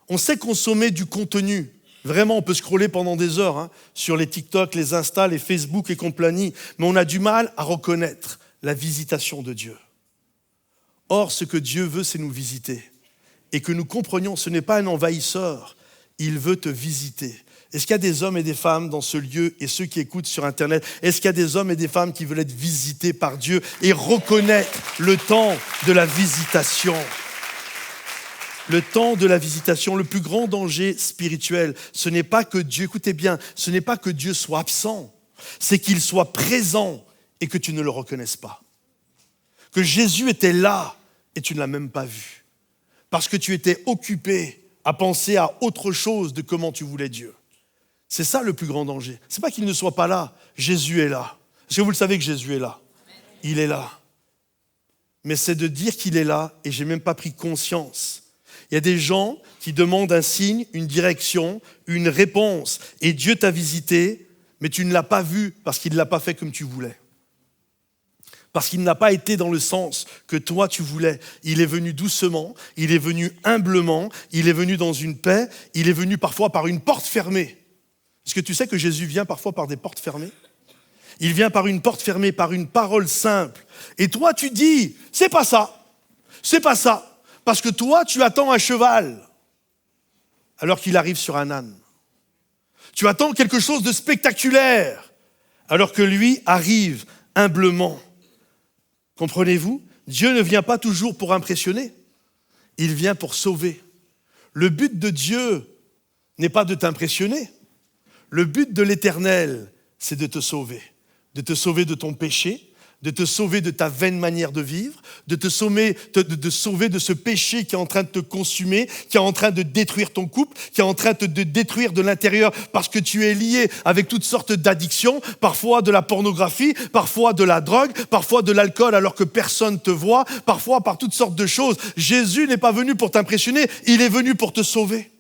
on sait consommer du contenu. Vraiment, on peut scroller pendant des heures sur les TikTok, les Insta, les Facebook et compagnie, mais on a du mal à reconnaître la visitation de Dieu. Or, ce que Dieu veut, c'est nous visiter. Et que nous comprenions, ce n'est pas un envahisseur, il veut te visiter. Est-ce qu'il y a des hommes et des femmes dans ce lieu et ceux qui écoutent sur Internet, est-ce qu'il y a des hommes et des femmes qui veulent être visités par Dieu et reconnaître le temps de la visitation? Le temps de la visitation, le plus grand danger spirituel, ce n'est pas que Dieu, écoutez bien, ce n'est pas que Dieu soit absent, c'est qu'il soit présent et que tu ne le reconnaisses pas. Que Jésus était là et tu ne l'as même pas vu. Parce que tu étais occupé à penser à autre chose de comment tu voulais Dieu. C'est ça le plus grand danger. Ce n'est pas qu'il ne soit pas là, Jésus est là. Est-ce que vous le savez que Jésus est là? Il est là. Mais c'est de dire qu'il est là et je n'ai même pas pris conscience. Il y a des gens qui demandent un signe, une direction, une réponse. Et Dieu t'a visité, mais tu ne l'as pas vu parce qu'il ne l'a pas fait comme tu voulais. Parce qu'il n'a pas été dans le sens que toi tu voulais. Il est venu doucement, il est venu humblement, il est venu dans une paix, il est venu parfois par une porte fermée. Est-ce que tu sais que Jésus vient parfois par des portes fermées? Il vient par une porte fermée, par une parole simple. Et toi tu dis, c'est pas ça, c'est pas ça. Parce que toi tu attends un cheval, alors qu'il arrive sur un âne. Tu attends quelque chose de spectaculaire, alors que lui arrive humblement. Comprenez-vous? Dieu ne vient pas toujours pour impressionner, il vient pour sauver. Le but de Dieu n'est pas de t'impressionner. Le but de l'Éternel, c'est de te sauver de ton péché, de te sauver de ta vaine manière de vivre, de te sauver de ce péché qui est en train de te consumer, qui est en train de détruire ton couple, qui est en train de te détruire de l'intérieur parce que tu es lié avec toutes sortes d'addictions, parfois de la pornographie, parfois de la drogue, parfois de l'alcool alors que personne ne te voit, parfois par toutes sortes de choses. Jésus n'est pas venu pour t'impressionner, il est venu pour te sauver.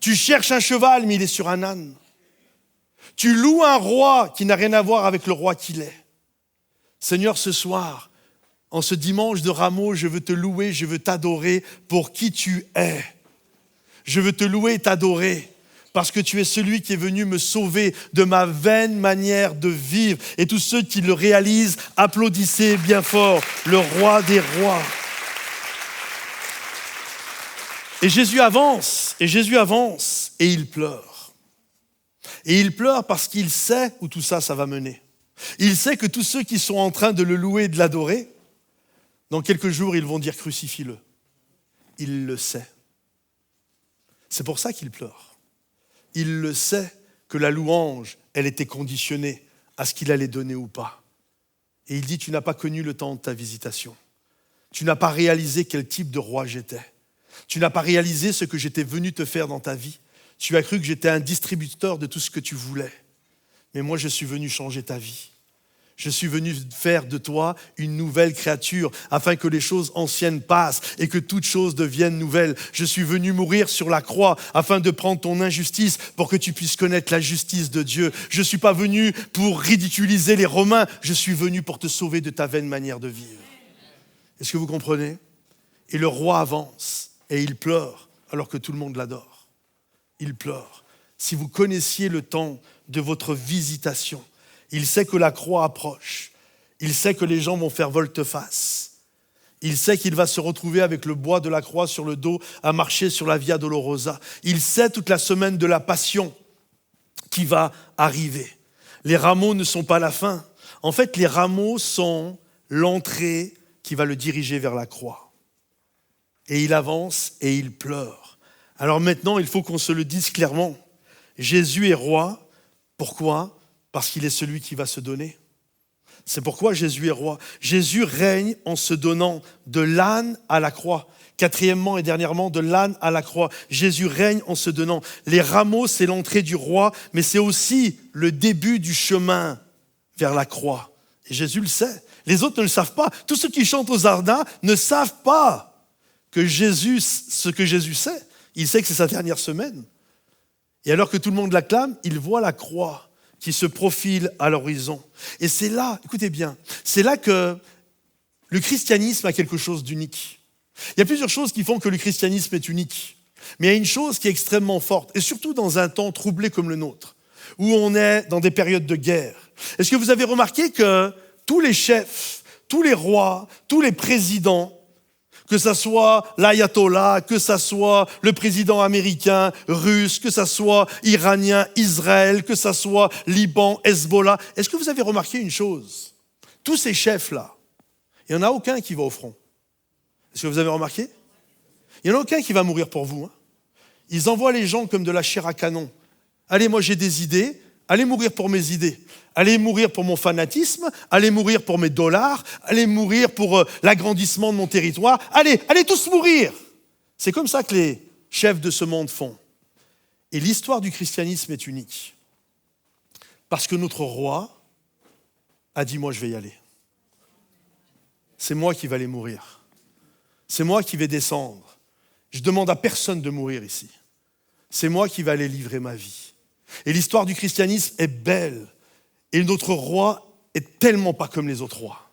Tu cherches un cheval, mais il est sur un âne. Tu loues un roi qui n'a rien à voir avec le roi qu'il est. Seigneur, ce soir, en ce dimanche de Rameau, je veux te louer, je veux t'adorer pour qui tu es. Je veux te louer et t'adorer parce que tu es celui qui est venu me sauver de ma vaine manière de vivre. Et tous ceux qui le réalisent, applaudissez bien fort le roi des rois. Et Jésus avance, et il pleure. Et il pleure parce qu'il sait où tout ça va mener. Il sait que tous ceux qui sont en train de le louer et de l'adorer, dans quelques jours, ils vont dire « crucifie-le ». Il le sait. C'est pour ça qu'il pleure. Il le sait que la louange, elle était conditionnée à ce qu'il allait donner ou pas. Et il dit « tu n'as pas connu le temps de ta visitation. tu n'as pas réalisé quel type de roi j'étais. Tu n'as pas réalisé ce que j'étais venu te faire dans ta vie. Tu as cru que j'étais un distributeur de tout ce que tu voulais. Mais moi, je suis venu changer ta vie. Je suis venu faire de toi une nouvelle créature afin que les choses anciennes passent et que toutes choses deviennent nouvelles. Je suis venu mourir sur la croix afin de prendre ton injustice pour que tu puisses connaître la justice de Dieu. Je ne suis pas venu pour ridiculiser les Romains, je suis venu pour te sauver de ta vaine manière de vivre. Est-ce que vous comprenez? Et le roi avance et il pleure alors que tout le monde l'adore. Il pleure. Si vous connaissiez le temps de votre visitation, il sait que la croix approche. Il sait que les gens vont faire volte-face. Il sait qu'il va se retrouver avec le bois de la croix sur le dos à marcher sur la Via Dolorosa. Il sait toute la semaine de la passion qui va arriver. Les rameaux ne sont pas la fin. En fait, les rameaux sont l'entrée qui va le diriger vers la croix. Et il avance et il pleure. Alors maintenant, il faut qu'on se le dise clairement. Jésus est roi. Pourquoi ? Parce qu'il est celui qui va se donner. C'est pourquoi Jésus est roi. Jésus règne en se donnant de l'âne à la croix. Quatrièmement et dernièrement, de l'âne à la croix. Jésus règne en se donnant. Les rameaux, c'est l'entrée du roi, mais c'est aussi le début du chemin vers la croix. Et Jésus le sait. Les autres ne le savent pas. Tous ceux qui chantent aux Hosanna ne savent pas ce que Jésus sait. Il sait que c'est sa dernière semaine. Et alors que tout le monde l'acclame, il voit la croix qui se profile à l'horizon. Et c'est là, écoutez bien, c'est là que le christianisme a quelque chose d'unique. Il y a plusieurs choses qui font que le christianisme est unique. Mais il y a une chose qui est extrêmement forte, et surtout dans un temps troublé comme le nôtre, où on est dans des périodes de guerre. Est-ce que vous avez remarqué que tous les chefs, tous les rois, tous les présidents, que ça soit l'ayatollah, que ça soit le président américain, russe, que ça soit iranien, Israël, que ça soit Liban, Hezbollah. Est-ce que vous avez remarqué une chose? Tous ces chefs-là, il n'y en a aucun qui va au front. Est-ce que vous avez remarqué? Il n'y en a aucun qui va mourir pour vous. Ils envoient les gens comme de la chair à canon. Allez, moi j'ai des idées, allez mourir pour mes idées. Allez mourir pour mon fanatisme, allez mourir pour mes dollars, allez mourir pour l'agrandissement de mon territoire. Allez tous mourir. C'est comme ça que les chefs de ce monde font. Et l'histoire du christianisme est unique. Parce que notre roi a dit, moi je vais y aller. C'est moi qui vais aller mourir. C'est moi qui vais descendre. Je demande à personne de mourir ici. C'est moi qui vais aller livrer ma vie. Et l'histoire du christianisme est belle. Et notre roi est tellement pas comme les autres rois.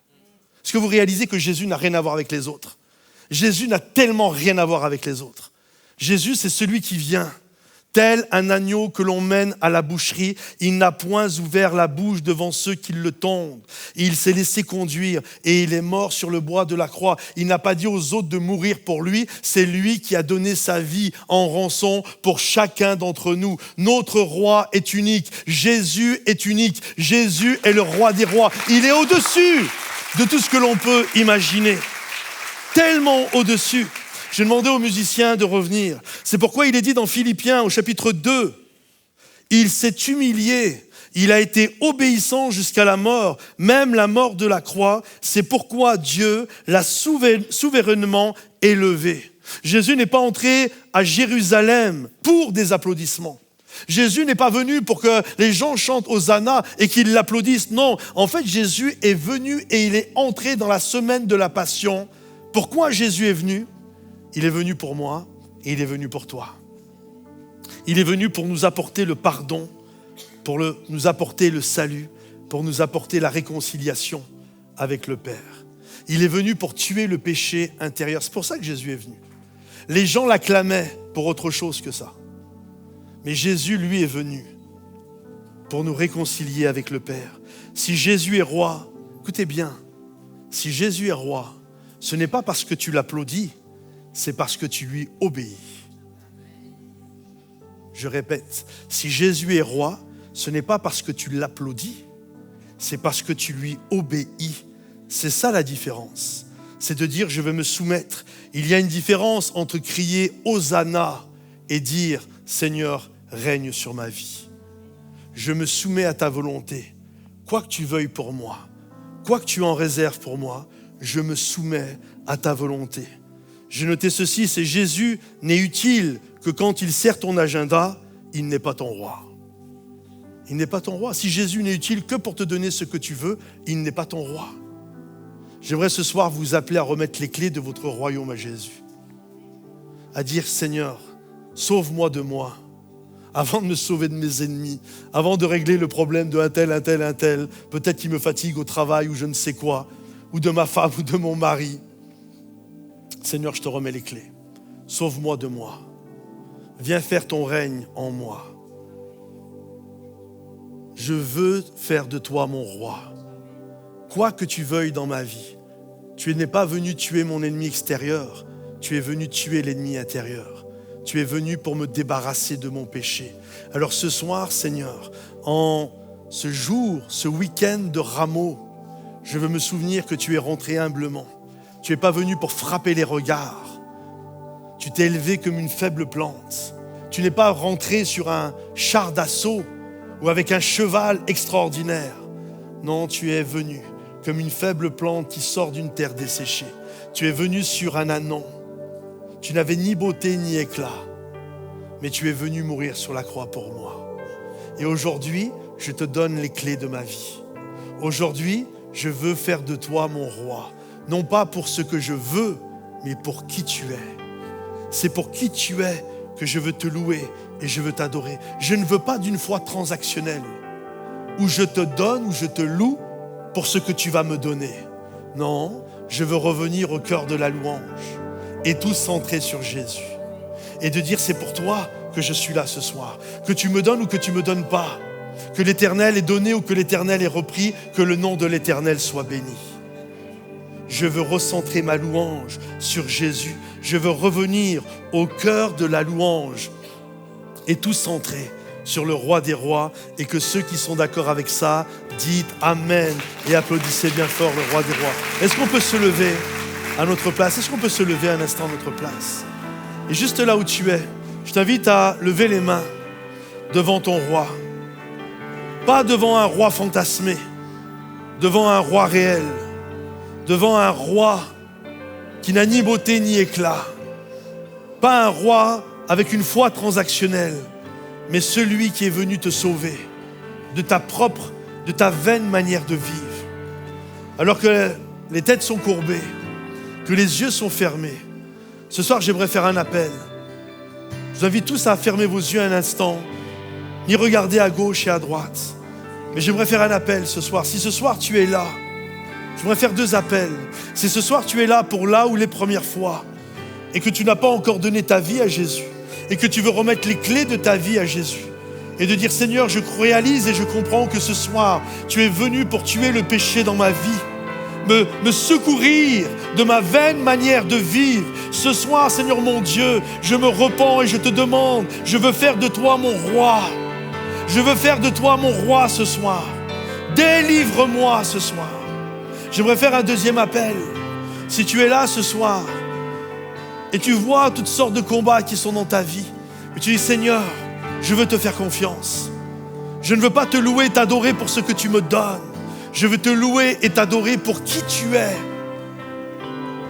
Est-ce que vous réalisez que Jésus n'a rien à voir avec les autres? Jésus n'a tellement rien à voir avec les autres. Jésus, c'est celui qui vient. Tel un agneau que l'on mène à la boucherie, il n'a point ouvert la bouche devant ceux qui le tondent. Il s'est laissé conduire et il est mort sur le bois de la croix. Il n'a pas dit aux autres de mourir pour lui, c'est lui qui a donné sa vie en rançon pour chacun d'entre nous. Notre roi est unique, Jésus est unique, Jésus est le roi des rois. Il est au-dessus de tout ce que l'on peut imaginer, tellement au-dessus. J'ai demandé aux musiciens de revenir. C'est pourquoi il est dit dans Philippiens au chapitre 2, il s'est humilié, il a été obéissant jusqu'à la mort, même la mort de la croix. C'est pourquoi Dieu l'a souverainement élevé. Jésus n'est pas entré à Jérusalem pour des applaudissements. Jésus n'est pas venu pour que les gens chantent Hosanna et qu'ils l'applaudissent. Non, en fait, Jésus est venu et il est entré dans la semaine de la Passion. Pourquoi Jésus est venu ? Il est venu pour moi et il est venu pour toi. Il est venu pour nous apporter le pardon, pour nous apporter le salut, pour nous apporter la réconciliation avec le Père. Il est venu pour tuer le péché intérieur. C'est pour ça que Jésus est venu. Les gens l'acclamaient pour autre chose que ça. Mais Jésus, lui, est venu pour nous réconcilier avec le Père. Si Jésus est roi, écoutez bien, si Jésus est roi, ce n'est pas parce que tu l'applaudis, c'est parce que tu lui obéis. Je répète, si Jésus est roi, ce n'est pas parce que tu l'applaudis, c'est parce que tu lui obéis. C'est ça la différence. C'est de dire je vais me soumettre. Il y a une différence entre crier Hosanna et dire Seigneur, règne sur ma vie. Je me soumets à ta volonté. Quoi que tu veuilles pour moi, quoi que tu en réserves pour moi, je me soumets à ta volonté. J'ai noté ceci, c'est Jésus n'est utile que quand il sert ton agenda, il n'est pas ton roi. Il n'est pas ton roi. Si Jésus n'est utile que pour te donner ce que tu veux, il n'est pas ton roi. J'aimerais ce soir vous appeler à remettre les clés de votre royaume à Jésus. À dire, Seigneur, sauve-moi de moi, avant de me sauver de mes ennemis, avant de régler le problème de un tel, peut-être qui me fatigue au travail ou je ne sais quoi, ou de ma femme ou de mon mari. Seigneur, je te remets les clés. Sauve-moi de moi. Viens faire ton règne en moi. Je veux faire de toi mon roi. Quoi que tu veuilles dans ma vie, tu n'es pas venu tuer mon ennemi extérieur, tu es venu tuer l'ennemi intérieur. Tu es venu pour me débarrasser de mon péché. Alors ce soir, Seigneur, en ce jour, ce week-end de Rameaux, je veux me souvenir que tu es rentré humblement. Tu n'es pas venu pour frapper les regards. Tu t'es élevé comme une faible plante. Tu n'es pas rentré sur un char d'assaut ou avec un cheval extraordinaire. Non, tu es venu comme une faible plante qui sort d'une terre desséchée. Tu es venu sur un ânon. Tu n'avais ni beauté ni éclat, mais tu es venu mourir sur la croix pour moi. Et aujourd'hui, je te donne les clés de ma vie. Aujourd'hui, je veux faire de toi mon roi. Non pas pour ce que je veux, mais pour qui tu es. C'est pour qui tu es que je veux te louer et je veux t'adorer. Je ne veux pas d'une foi transactionnelle, où je te donne, où je te loue pour ce que tu vas me donner. Non, je veux revenir au cœur de la louange et tout centrer sur Jésus. Et de dire, c'est pour toi que je suis là ce soir. Que tu me donnes ou que tu ne me donnes pas. Que l'Éternel est donné ou que l'Éternel est repris, que le nom de l'Éternel soit béni. Je veux recentrer ma louange sur Jésus. Je veux revenir au cœur de la louange et tout centrer sur le roi des rois. Et que ceux qui sont d'accord avec ça, dites Amen et applaudissez bien fort le roi des rois. Est-ce qu'on peut se lever à notre place? Est-ce qu'on peut se lever un instant à notre place? Et juste là où tu es, je t'invite à lever les mains devant ton roi. Pas devant un roi fantasmé, devant un roi réel, devant un roi qui n'a ni beauté ni éclat. Pas un roi avec une foi transactionnelle, mais celui qui est venu te sauver de ta vaine manière de vivre. Alors que les têtes sont courbées, que les yeux sont fermés, ce soir j'aimerais faire un appel. Je vous invite tous à fermer vos yeux un instant, ni regarder à gauche et à droite. Mais j'aimerais faire un appel ce soir. Si ce soir tu es là, j'aimerais faire 2 appels. Si ce soir tu es là pour là ou les premières fois, et que tu n'as pas encore donné ta vie à Jésus, et que tu veux remettre les clés de ta vie à Jésus, et de dire Seigneur, je réalise et je comprends que ce soir, tu es venu pour tuer le péché dans ma vie, me secourir de ma vaine manière de vivre. Ce soir, Seigneur mon Dieu, je me repens et je te demande, je veux faire de toi mon roi. Je veux faire de toi mon roi ce soir. Délivre-moi ce soir. J'aimerais faire un 2e appel. Si tu es là ce soir et tu vois toutes sortes de combats qui sont dans ta vie, et tu dis Seigneur, je veux te faire confiance. Je ne veux pas te louer et t'adorer pour ce que tu me donnes. Je veux te louer et t'adorer pour qui tu es.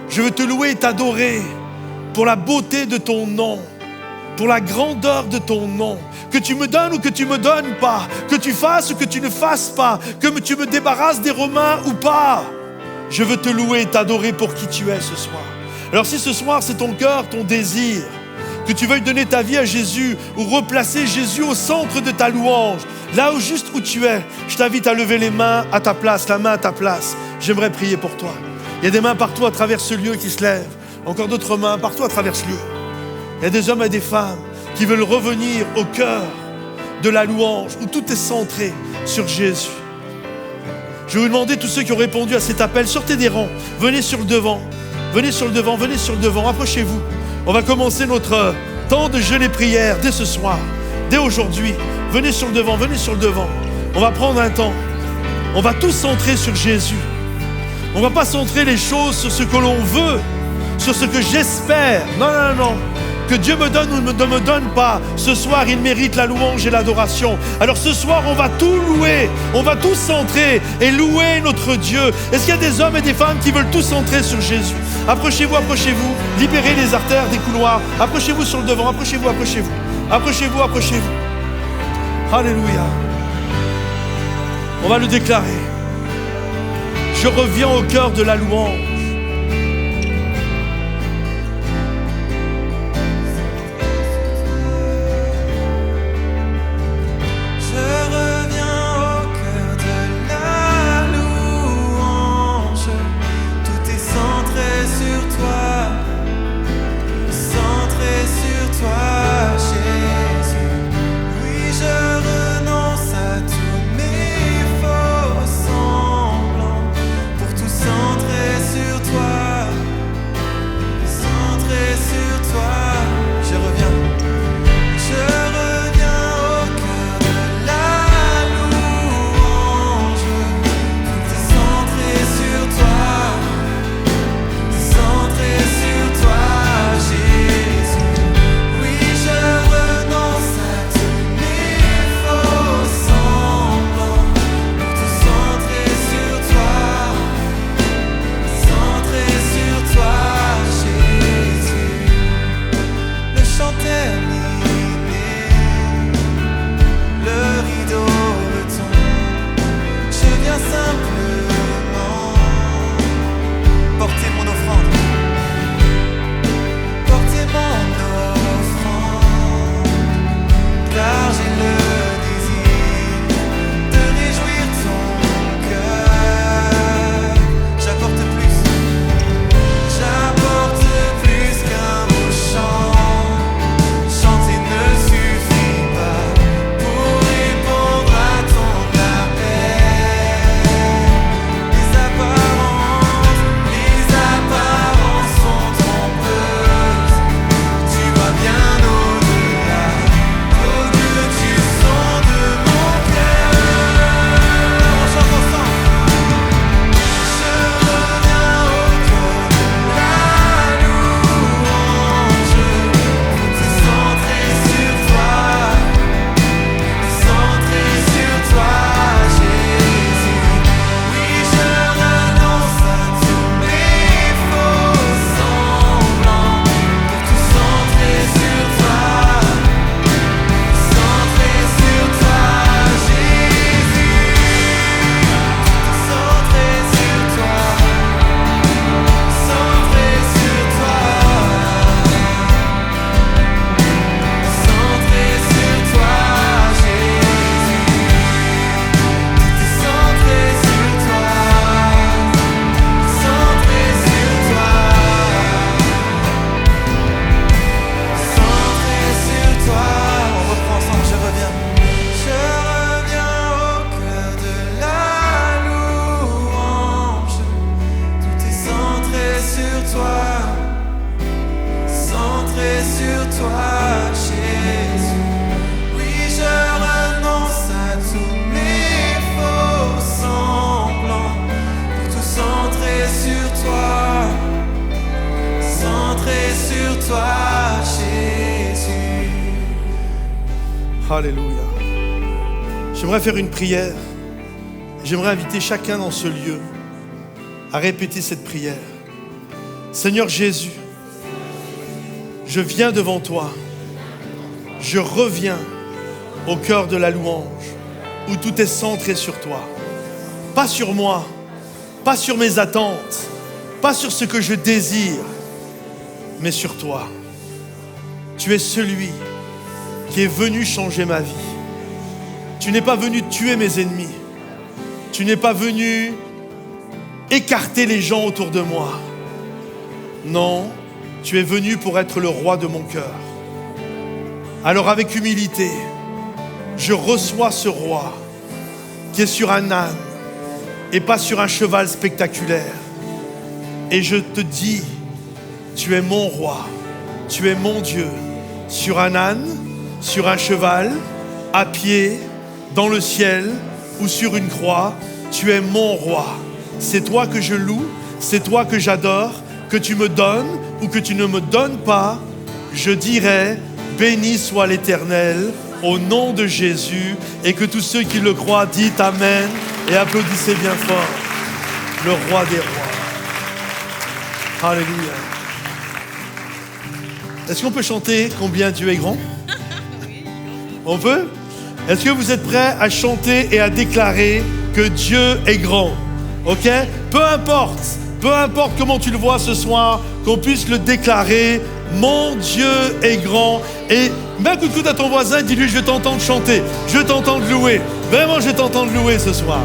Je veux te louer et t'adorer pour la beauté de ton nom, pour la grandeur de ton nom. Que tu me donnes ou que tu ne me donnes pas, que tu fasses ou que tu ne fasses pas, que tu me débarrasses des Romains ou pas. Je veux te louer et t'adorer pour qui tu es ce soir. Alors si ce soir c'est ton cœur, ton désir, que tu veuilles donner ta vie à Jésus ou replacer Jésus au centre de ta louange, là où juste où tu es, je t'invite à lever les mains à ta place, la main à ta place. J'aimerais prier pour toi. Il y a des mains partout à travers ce lieu qui se lèvent. Encore d'autres mains partout à travers ce lieu. Il y a des hommes et des femmes qui veulent revenir au cœur de la louange, où tout est centré sur Jésus. Je vais vous demander, tous ceux qui ont répondu à cet appel, sortez des rangs, venez sur le devant, venez sur le devant, venez sur le devant, approchez-vous. On va commencer notre temps de jeûne et prière dès ce soir, dès aujourd'hui. Venez sur le devant, venez sur le devant. On va prendre un temps. On va tous centrer sur Jésus. On ne va pas centrer les choses sur ce que l'on veut, sur ce que j'espère. Non, non, non. Que Dieu me donne ou ne me donne pas, ce soir, il mérite la louange et l'adoration. Alors ce soir, on va tout louer, on va tout centrer et louer notre Dieu. Est-ce qu'il y a des hommes et des femmes qui veulent tout centrer sur Jésus? Approchez-vous, approchez-vous, libérez les artères des couloirs, approchez-vous sur le devant, approchez-vous, approchez-vous, approchez-vous, approchez-vous. Alléluia. On va le déclarer. Je reviens au cœur de la louange. Alléluia. J'aimerais faire une prière. J'aimerais inviter chacun dans ce lieu à répéter cette prière. Seigneur Jésus, je viens devant toi. Je reviens au cœur de la louange où tout est centré sur toi. Pas sur moi, pas sur mes attentes, pas sur ce que je désire, mais sur toi. Tu es celui qui est venu changer ma vie. Tu n'es pas venu tuer mes ennemis. Tu n'es pas venu écarter les gens autour de moi. Non, tu es venu pour être le roi de mon cœur. Alors avec humilité, je reçois ce roi qui est sur un âne et pas sur un cheval spectaculaire. Et je te dis, tu es mon roi, tu es mon Dieu, sur un âne, sur un cheval, à pied, dans le ciel ou sur une croix, tu es mon roi. C'est toi que je loue, c'est toi que j'adore, que tu me donnes ou que tu ne me donnes pas, je dirai, béni soit l'Éternel, au nom de Jésus, et que tous ceux qui le croient disent Amen et applaudissez bien fort le roi des rois. Alléluia. Est-ce qu'on peut chanter combien Dieu est grand? On peut? Est-ce que vous êtes prêts à chanter et à déclarer que Dieu est grand? Ok? Peu importe comment tu le vois ce soir, qu'on puisse le déclarer. Mon Dieu est grand. Et mets un coup de coude à ton voisin et dis-lui, je vais t'entendre chanter, je vais t'entendre louer. Vraiment, je vais t'entendre louer ce soir.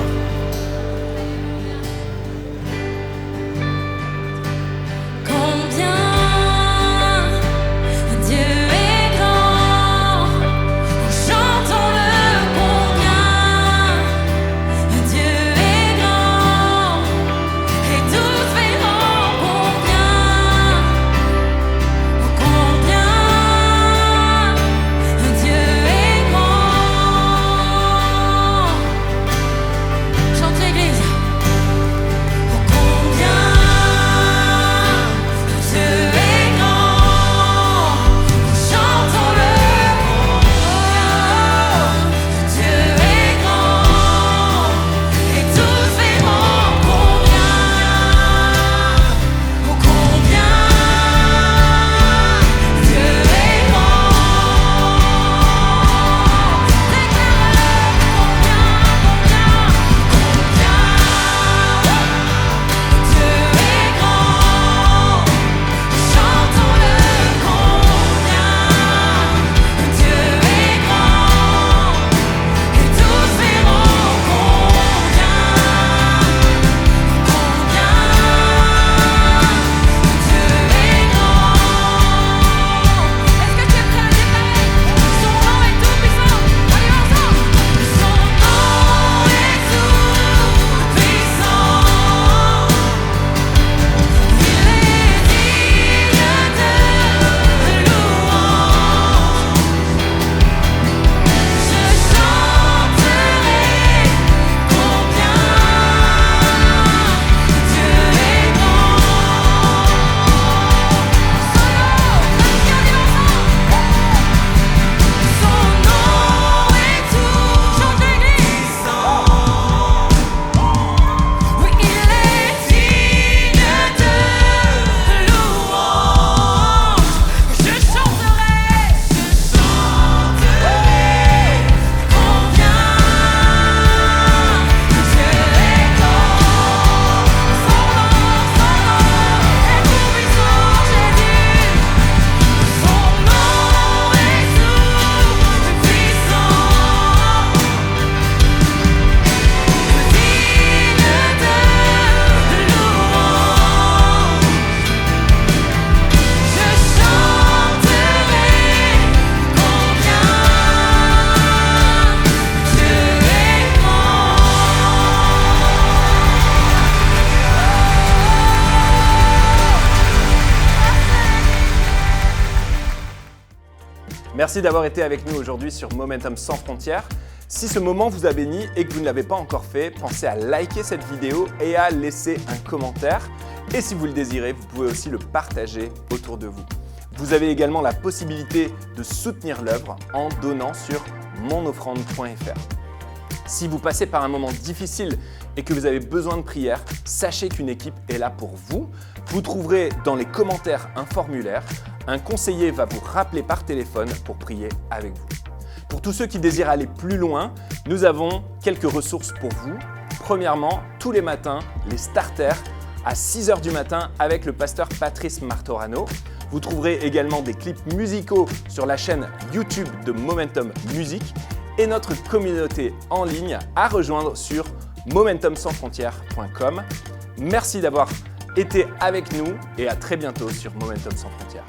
Merci d'avoir été avec nous aujourd'hui sur Momentum Sans Frontières. Si ce moment vous a béni et que vous ne l'avez pas encore fait, pensez à liker cette vidéo et à laisser un commentaire. Et si vous le désirez, vous pouvez aussi le partager autour de vous. Vous avez également la possibilité de soutenir l'œuvre en donnant sur monoffrande.fr. Si vous passez par un moment difficile et que vous avez besoin de prière, sachez qu'une équipe est là pour vous. Vous trouverez dans les commentaires un formulaire. Un conseiller va vous rappeler par téléphone pour prier avec vous. Pour tous ceux qui désirent aller plus loin, nous avons quelques ressources pour vous. Premièrement, tous les matins, les starters à 6h du matin avec le pasteur Patrice Martorano. Vous trouverez également des clips musicaux sur la chaîne YouTube de Momentum Music et notre communauté en ligne à rejoindre sur momentumsansfrontières.com. Merci d'avoir été avec nous et à très bientôt sur Momentum Sans Frontières.